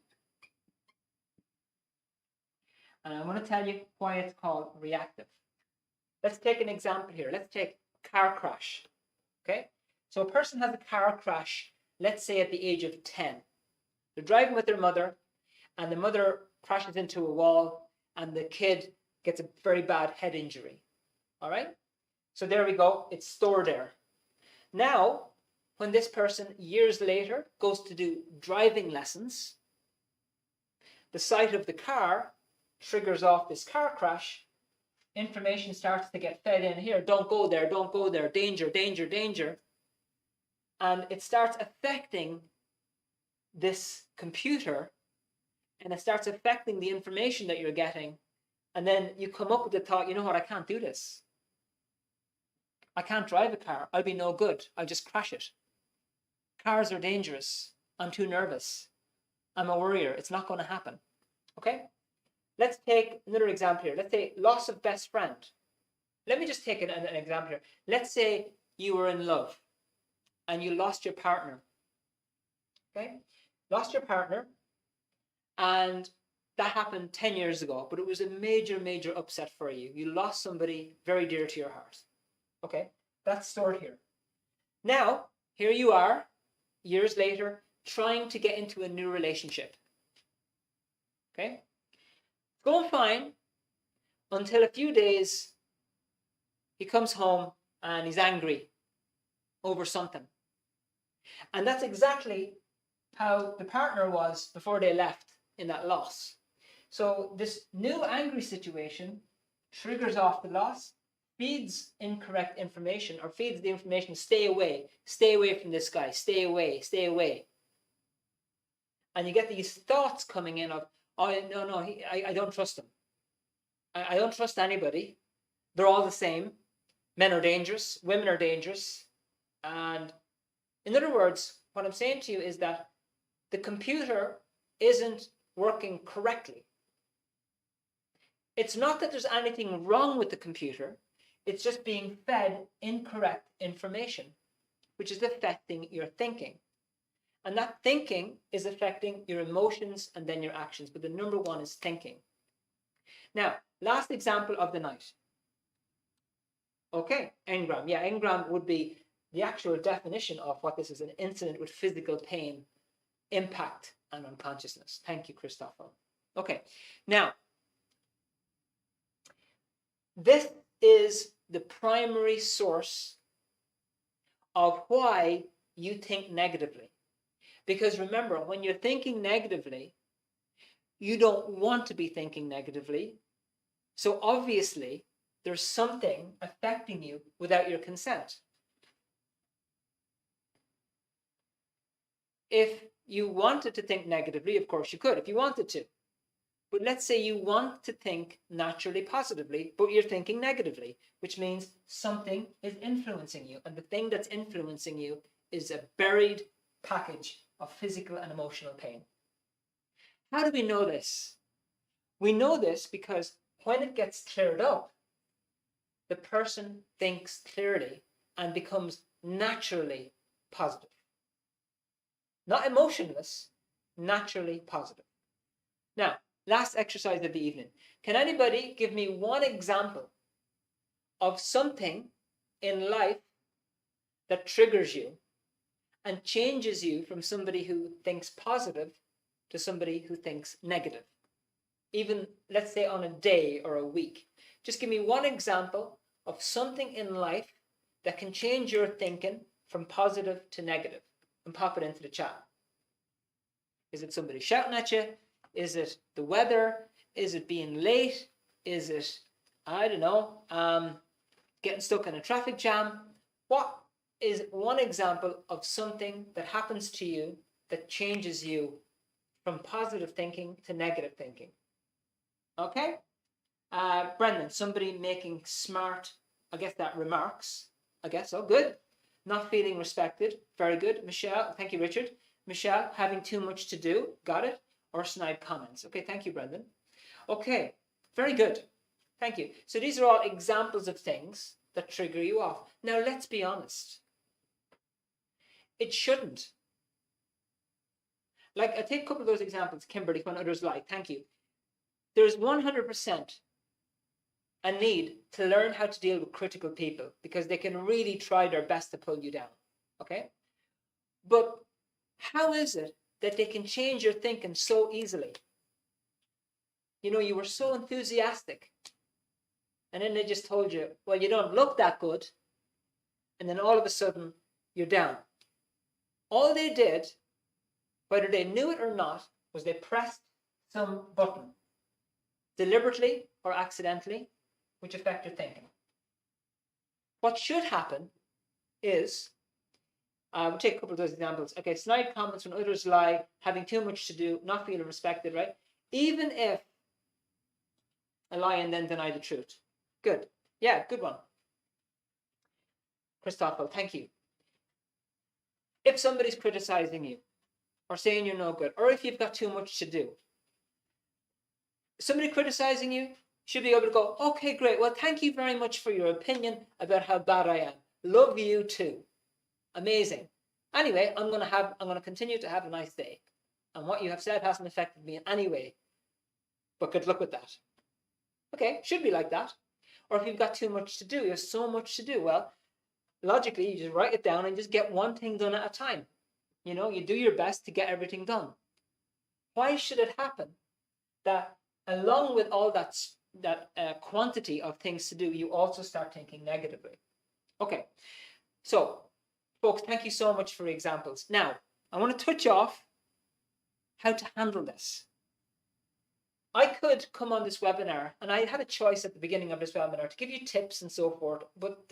And I want to tell you why it's called reactive. Let's take an example here. Let's take car crash. Okay? So a person has a car crash, let's say at the age of 10. They're driving with their mother, and the mother crashes into a wall, and the kid gets a very bad head injury. All right? So there we go. It's stored there. Now, when this person years later goes to do driving lessons, the sight of the car triggers off this car crash. Information starts to get fed in here. Don't go there, don't go there. Danger, danger, danger. And it starts affecting this computer, and it starts affecting the information that you're getting. And then you come up with the thought, you know what, I can't do this. I can't drive a car. I'll be no good. I'll just crash it. Cars are dangerous. I'm too nervous. I'm a worrier. It's not going to happen. Okay? Let's take another example here. Let's say loss of best friend. Let me just take an example here. Let's say you were in love and you lost your partner. Okay? Lost your partner, and that happened 10 years ago, but it was a major, major upset for you. You lost somebody very dear to your heart. Okay? That's stored here. Now, here you are, years later, trying to get into a new relationship. Okay? It's going fine until a few days he comes home and he's angry over something. And that's exactly how the partner was before they left in that loss. So this new angry situation triggers off the loss, feeds incorrect information, or feeds the information, stay away from this guy, stay away. And you get these thoughts coming in of, oh, no, I don't trust him. I don't trust anybody. They're all the same. Men are dangerous, women are dangerous. And in other words, what I'm saying to you is that the computer isn't working correctly. It's not that there's anything wrong with the computer. It's just being fed incorrect information, which is affecting your thinking. And that thinking is affecting your emotions and then your actions. But the number one is thinking. Now, last example of the night. Okay, engram. Yeah, engram would be the actual definition of what this is: an incident with physical pain, impact, and unconsciousness. Thank you, Christopher. Okay, now, this is the primary source of why you think negatively. Because remember, when you're thinking negatively, you don't want to be thinking negatively. So obviously, there's something affecting you without your consent. If you wanted to think negatively, of course you could, if you wanted to. But let's say you want to think naturally positively, but you're thinking negatively, which means something is influencing you. And the thing that's influencing you is a buried package of physical and emotional pain. How do we know this? We know this because when it gets cleared up, the person thinks clearly and becomes naturally positive. Not emotionless, naturally positive. Now, last exercise of the evening. Can anybody give me one example of something in life that triggers you and changes you from somebody who thinks positive to somebody who thinks negative? Even, let's say, on a day or a week. Just give me one example of something in life that can change your thinking from positive to negative, and pop it into the chat. Is it somebody shouting at you? Is it the weather? Is it being late? Is it, I don't know, getting stuck in a traffic jam? What is one example of something that happens to you that changes you from positive thinking to negative thinking? Okay? Brendan, somebody making smart, I guess that remarks. I guess so. Good. Not feeling respected. Very good. Michelle, thank you, Richard. Michelle, having too much to do. Got it. Or snide comments. Okay, thank you, Brendan. Okay, very good. Thank you. So these are all examples of things that trigger you off. Now, let's be honest. It shouldn't. Like, I take a couple of those examples, Kimberly, when others lie. Thank you. There's 100% a need to learn how to deal with critical people because they can really try their best to pull you down. Okay? But how is it that they can change your thinking so easily? You know, you were so enthusiastic, and then they just told you, well, you don't look that good, and then all of a sudden, you're down. All they did, whether they knew it or not, was they pressed some button, deliberately or accidentally, which affect your thinking. What should happen is, we'll take a couple of those examples. Okay, snide comments when others lie, having too much to do, not feeling respected, right? Even if a lie and then deny the truth. Good. Yeah, good one. Christopher, thank you. If somebody's criticizing you or saying you're no good, or if you've got too much to do, somebody criticizing you should be able to go, okay, great. Well, thank you very much for your opinion about how bad I am. Love you too. Amazing. Anyway, I'm going to continue to have a nice day. And what you have said hasn't affected me in any way. But good luck with that. Okay, should be like that. Or if you've got too much to do, you have so much to do. Well, logically, you just write it down and just get one thing done at a time. You know, you do your best to get everything done. Why should it happen that along with all that quantity of things to do, you also start thinking negatively? Okay, so folks, thank you so much for your examples. Now, I want to touch off how to handle this. I could come on this webinar, and I had a choice at the beginning of this webinar to give you tips and so forth, but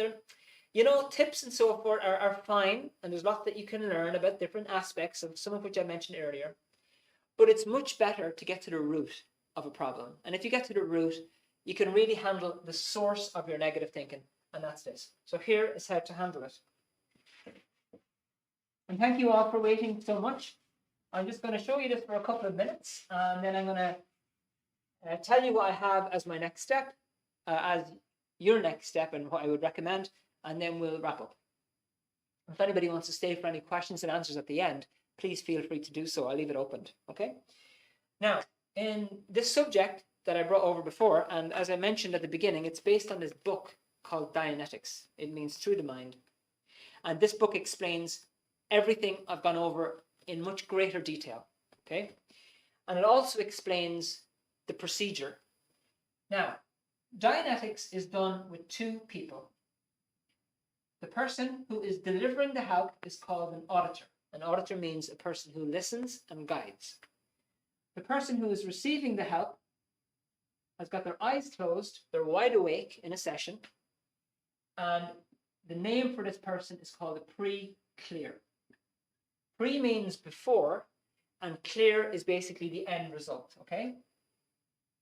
tips and so forth are fine, and there's lots that you can learn about different aspects of some of which I mentioned earlier. But it's much better to get to the root of a problem. And if you get to the root, you can really handle the source of your negative thinking, and that's this. So here is how to handle it. And thank you all for waiting so much. I'm just going to show you this for a couple of minutes, and then I'm going to tell you what I have as my next step, as your next step, and what I would recommend, and then we'll wrap up. If anybody wants to stay for any questions and answers at the end, please feel free to do so. I'll leave it opened, okay? Now, in this subject that I brought over before, and as I mentioned at the beginning, it's based on this book called Dianetics. It means through the mind. And this book explains everything I've gone over in much greater detail, okay? And it also explains the procedure. Now, Dianetics is done with two people. The person who is delivering the help is called an auditor. An auditor means a person who listens and guides. The person who is receiving the help has got their eyes closed, they're wide awake in a session, and the name for this person is called a pre-clear. Pre means before, and clear is basically the end result, okay?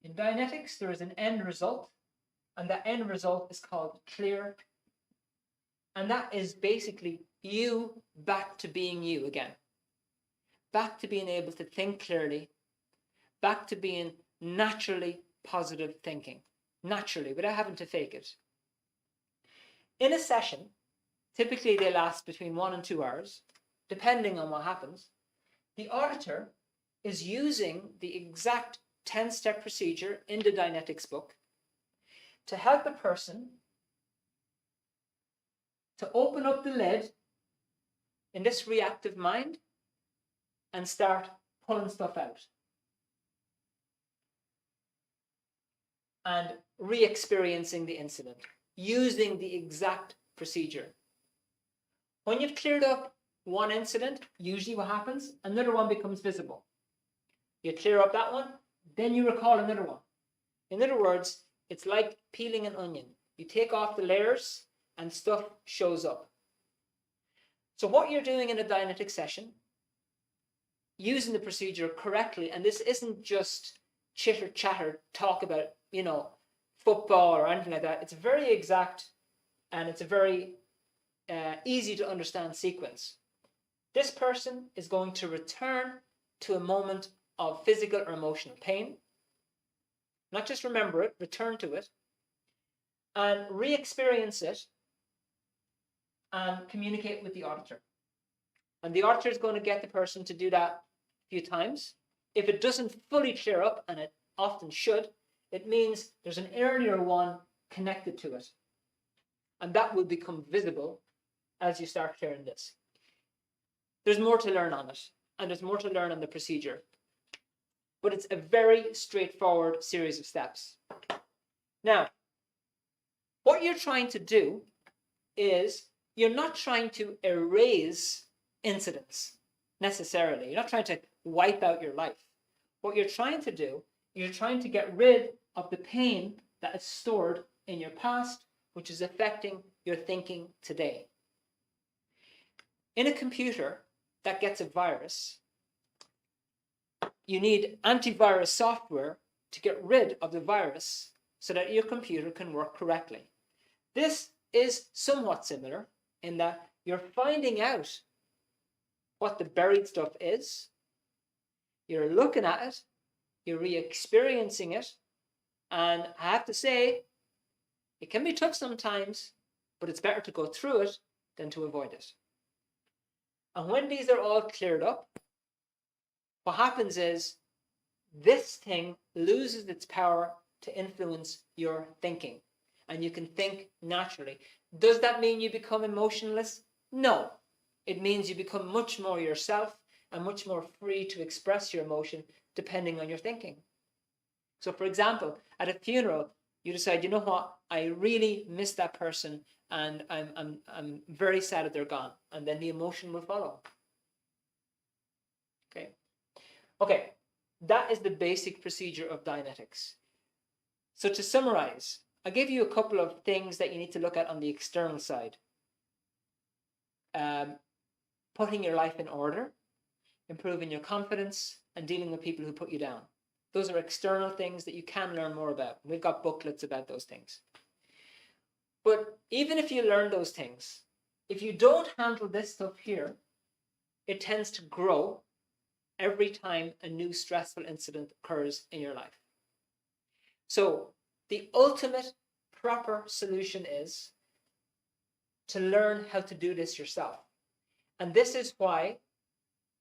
In Dianetics, there is an end result, and that end result is called clear. And that is basically you back to being you again. Back to being able to think clearly. Back to being naturally positive thinking. Naturally, without having to fake it. In a session, typically they last between 1 and 2 hours, depending on what happens. The auditor is using the exact 10-step procedure in the Dianetics book to help a person to open up the lid in this reactive mind and start pulling stuff out and re-experiencing the incident using the exact procedure. When you've cleared up one incident, usually what happens, another one becomes visible. You clear up that one, then you recall another one. In other words, it's like peeling an onion. You take off the layers and stuff shows up. So what you're doing in a Dianetic session, using the procedure correctly, and this isn't just chitter chatter talk about, football or anything like that. It's very exact, and it's a very easy to understand sequence. This person is going to return to a moment of physical or emotional pain. Not just remember it, return to it, and re-experience it, and communicate with the auditor. And the auditor is going to get the person to do that a few times. If it doesn't fully clear up, and it often should, it means there's an earlier one connected to it. And that will become visible as you start clearing this. There's more to learn on it, and there's more to learn on the procedure. But it's a very straightforward series of steps. Now, what you're trying to do is you're not trying to erase incidents necessarily. You're not trying to wipe out your life. What you're trying to do, you're trying to get rid of the pain that is stored in your past, which is affecting your thinking today. In a computer that gets a virus, you need antivirus software to get rid of the virus so that your computer can work correctly. This is somewhat similar in that you're finding out what the buried stuff is. You're looking at it, you're re-experiencing it, and I have to say, it can be tough sometimes, but it's better to go through it than to avoid it. And when these are all cleared up, what happens is this thing loses its power to influence your thinking, and you can think naturally. Does that mean you become emotionless? No. It means you become much more yourself and much more free to express your emotion depending on your thinking. So for example, at a funeral, you decide, you know what, I really miss that person and I'm very sad that they're gone. And then the emotion will follow. Okay, that is the basic procedure of Dianetics. So to summarize, I'll give you a couple of things that you need to look at on the external side. Putting your life in order, improving your confidence, and dealing with people who put you down. Those are external things that you can learn more about. We've got booklets about those things. But even if you learn those things, if you don't handle this stuff here, it tends to grow every time a new stressful incident occurs in your life. So the ultimate proper solution is to learn how to do this yourself. And this is why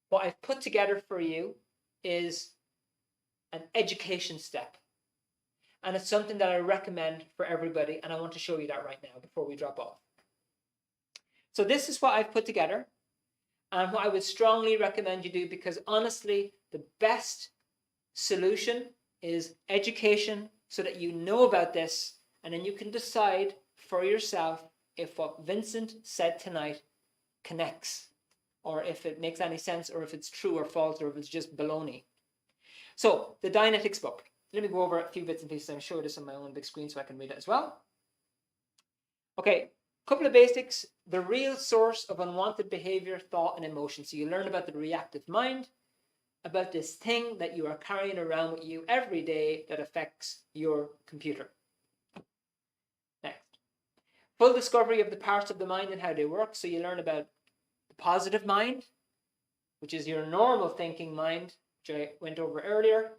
what I've put together for you is an education step. And it's something that I recommend for everybody, and I want to show you that right now before we drop off. So this is what I've put together, and what I would strongly recommend you do, because honestly, the best solution is education, so that you know about this, and then you can decide for yourself if what Vincent said tonight connects, or if it makes any sense, or if it's true or false, or if it's just baloney. So, the Dianetics book. Let me go over a few bits and pieces. I'm sure this on my own big screen so I can read it as well. Okay, a couple of basics. The real source of unwanted behavior, thought, and emotion. So you learn about the reactive mind, about this thing that you are carrying around with you every day that affects your computer. Next, full discovery of the parts of the mind and how they work. So you learn about the positive mind, which is your normal thinking mind, which I went over earlier,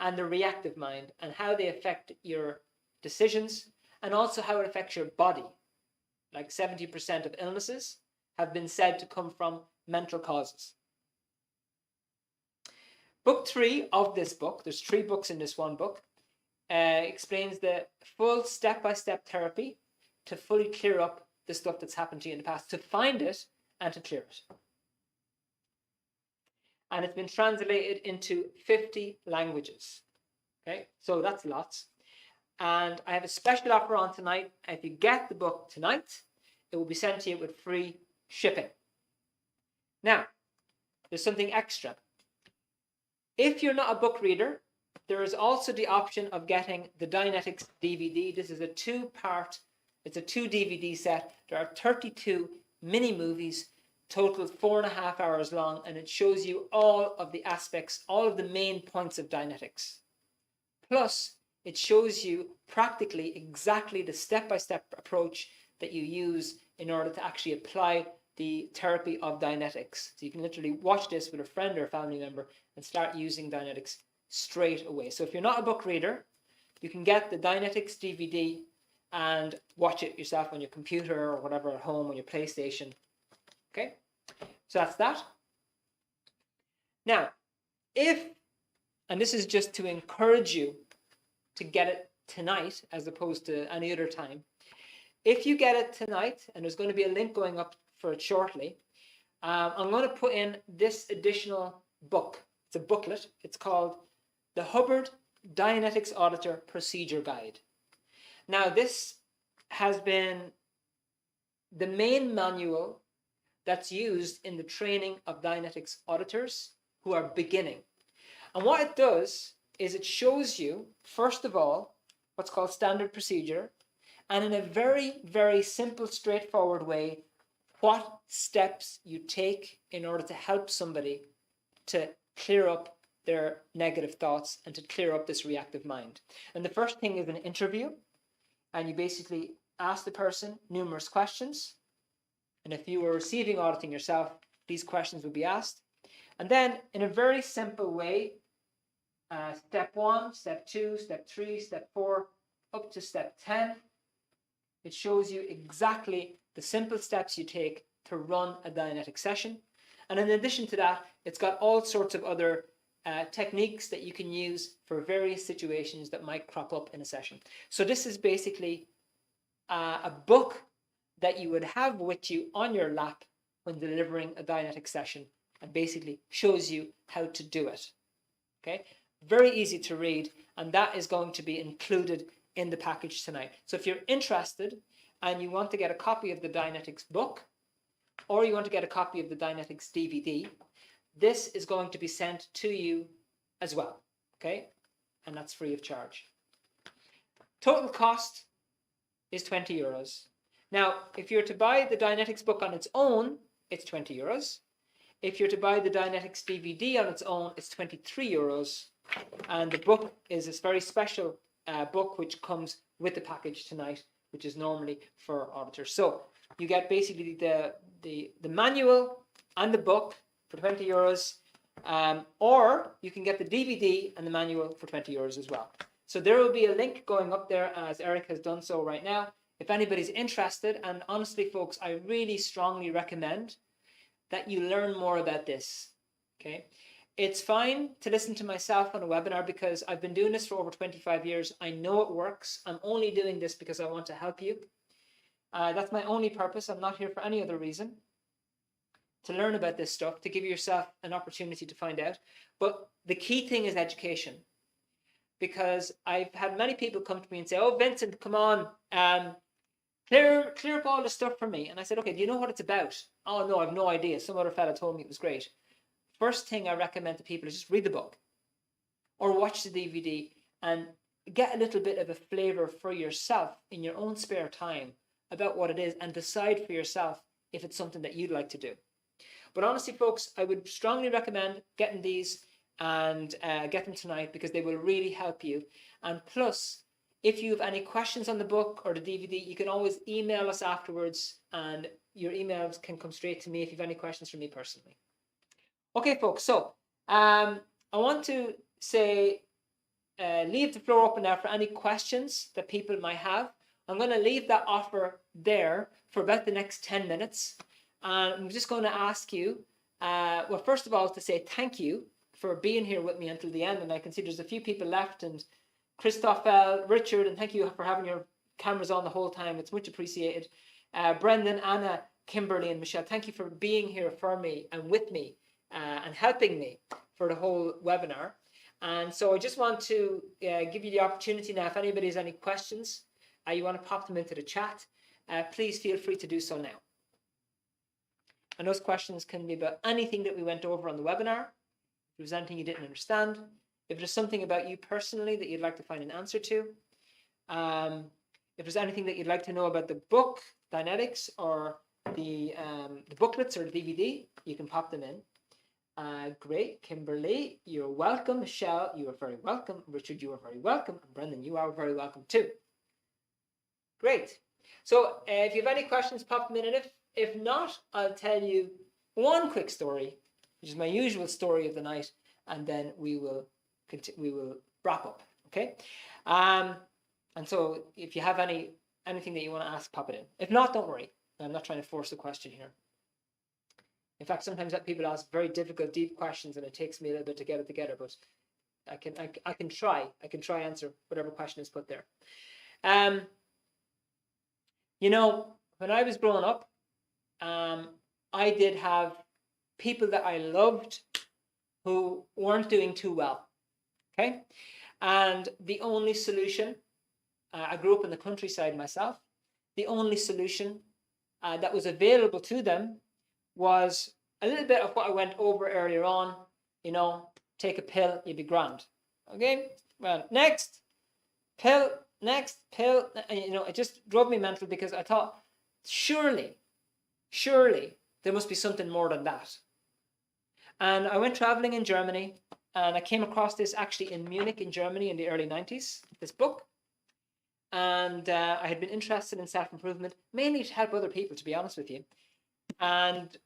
and the reactive mind and how they affect your decisions, and also how it affects your body. Like 70% of illnesses have been said to come from mental causes. Book 3 of this book, there's 3 books in this one book, explains the full step-by-step therapy to fully clear up the stuff that's happened to you in the past, to find it and to clear it. And it's been translated into 50 languages. Okay, so that's lots. And I have a special offer on tonight. If you get the book tonight, it will be sent to you with free shipping. Now, there's something extra. If you're not a book reader, there is also the option of getting the Dianetics DVD. This is a 2-part, it's a 2 DVD set. There are 32 mini movies, total 4.5 hours long, and it shows you all of the aspects, all of the main points of Dianetics. Plus, it shows you practically exactly the step-by-step approach that you use in order to actually apply the therapy of Dianetics. So you can literally watch this with a friend or a family member and start using Dianetics straight away. So if you're not a book reader, you can get the Dianetics DVD and watch it yourself on your computer or whatever at home, on your PlayStation. Okay, so that's that. Now, and this is just to encourage you to get it tonight as opposed to any other time. If you get it tonight, and there's going to be a link going up for it shortly, I'm going to put in this additional book. It's a booklet. It's called The Hubbard Dianetics Auditor Procedure Guide. Now, this has been the main manual that's used in the training of Dianetics auditors who are beginning. And what it does is it shows you, first of all, what's called standard procedure, and in a very, very simple, straightforward way, what steps you take in order to help somebody to clear up their negative thoughts and to clear up this reactive mind. And the first thing is an interview, and you basically ask the person numerous questions. And if you were receiving auditing yourself, these questions will be asked. And then in a very simple way, step 1, step 2, step 3, step 4, up to step 10, it shows you exactly the simple steps you take to run a Dianetic session. And in addition to that, it's got all sorts of other techniques that you can use for various situations that might crop up in a session. So this is basically a book that you would have with you on your lap when delivering a Dianetic session, and basically shows you how to do it. Okay, very easy to read, and that is going to be included in the package tonight. So if you're interested and you want to get a copy of the Dianetics book, or you want to get a copy of the Dianetics DVD, this is going to be sent to you as well. Okay, and that's free of charge. Total cost is €20. Now, if you're to buy the Dianetics book on its own, it's €20. If you're to buy the Dianetics DVD on its own, it's €23. And the book is this very special book which comes with the package tonight, which is normally for auditors. So you get basically the manual and the book for €20, or you can get the DVD and the manual for €20 as well. So there will be a link going up there, as Eric has done so right now, if anybody's interested. And honestly, folks, I really strongly recommend that you learn more about this. Okay, it's fine to listen to myself on a webinar because I've been doing this for over 25 years. I know it works. I'm only doing this because I want to help you. That's my only purpose. I'm not here for any other reason. To learn about this stuff, to give yourself an opportunity to find out. But the key thing is education. Because I've had many people come to me and say, "Oh, Vincent, come on, clear up all the stuff for me." And I said, "Okay, do you know what it's about?" "Oh, no, I have no idea. Some other fella told me it was great." First thing I recommend to people is just read the book or watch the DVD and get a little bit of a flavor for yourself in your own spare time about what it is, and decide for yourself if it's something that you'd like to do. But honestly, folks, I would strongly recommend getting these and get them tonight, because they will really help you. And plus, if you have any questions on the book or the DVD, you can always email us afterwards, and your emails can come straight to me if you have any questions for me personally. Okay, folks, so I want to say, leave the floor open now for any questions that people might have. I'm going to leave that offer there for about the next 10 minutes. And I'm just going to ask you, well, first of all, to say thank you for being here with me until the end. And I can see there's a few people left, and Christoph, Richard, and thank you for having your cameras on the whole time. It's much appreciated. Brendan, Anna, Kimberly, and Michelle, thank you for being here for me and with me and helping me for the whole webinar. And so I just want to give you the opportunity now, if anybody has any questions, you want to pop them into the chat, please feel free to do so now. And those questions can be about anything that we went over on the webinar. If there's anything you didn't understand, if there's something about you personally that you'd like to find an answer to, if there's anything that you'd like to know about the book, Dianetics, or the booklets or the DVD, you can pop them in. Great. Kimberly, you're welcome. Michelle, you are very welcome. Richard, you are very welcome. And Brendan, you are very welcome too. Great. So if you have any questions, pop them in. And if not, I'll tell you one quick story, which is my usual story of the night, and then we will wrap up. Okay. And so if you have anything that you want to ask, pop it in. If not, don't worry. I'm not trying to force a question here. In fact, sometimes people ask very difficult, deep questions, and it takes me a little bit to get it together. But I can try answer whatever question is put there. You know, when I was growing up, I did have people that I loved who weren't doing too well. Okay, and the only solution, I grew up in the countryside myself. The only solution that was available to them was a little bit of what I went over earlier on. You know, take a pill, you'll be grand. Okay, well, next pill, and, you know, it just drove me mental, because I thought, surely there must be something more than that. And I went traveling in Germany, and I came across this actually in Munich in Germany in the early 90s, this book. And I had been interested in self-improvement, mainly to help other people, to be honest with you. And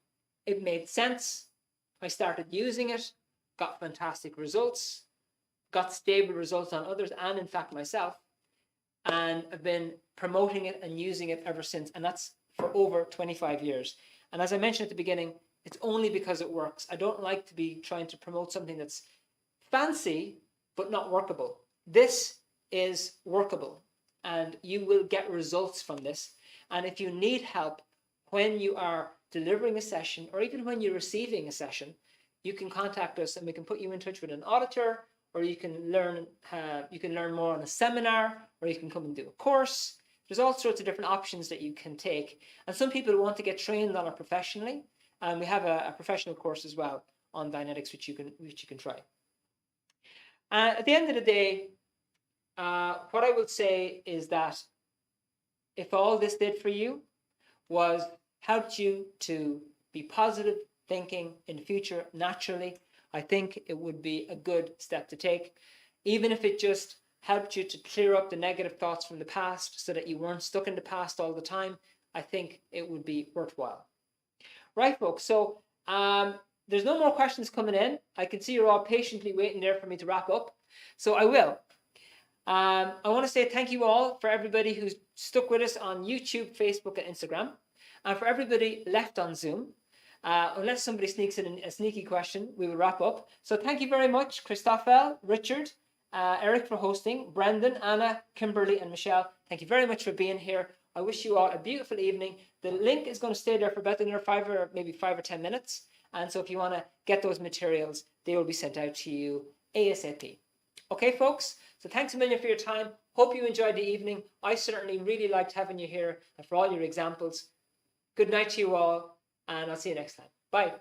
It made sense. I started using it, got fantastic results, got stable results on others and in fact myself, and I've been promoting it and using it ever since, and that's for over 25 years. And as I mentioned at the beginning, it's only because it works. I don't like to be trying to promote something that's fancy but not workable. This is workable and you will get results from this. And if you need help when you are delivering a session or even when you're receiving a session, you can contact us and we can put you in touch with an auditor, or you can learn more on a seminar, or you can come and do a course. There's all sorts of different options that you can take. And some people want to get trained on it professionally. And we have a professional course as well on Dianetics, which you can try. At the end of the day, what I would say is that if all this did for you was helped you to be positive thinking in the future naturally, I think it would be a good step to take. Even if it just helped you to clear up the negative thoughts from the past so that you weren't stuck in the past all the time, I think it would be worthwhile. Right, folks, so there's no more questions coming in. I can see you're all patiently waiting there for me to wrap up. So I will. I want to say thank you all for everybody who's stuck with us on YouTube, Facebook, and Instagram. And for everybody left on Zoom, unless somebody sneaks in a sneaky question, we will wrap up. So thank you very much, Christoffel, Richard, Eric for hosting, Brendan, Anna, Kimberly, and Michelle. Thank you very much for being here. I wish you all a beautiful evening. The link is going to stay there for about another 5 or 10 minutes. And so if you want to get those materials, they will be sent out to you ASAP. Okay, folks? So thanks a million for your time. Hope you enjoyed the evening. I certainly really liked having you here and for all your examples. Good night to you all, and I'll see you next time. Bye.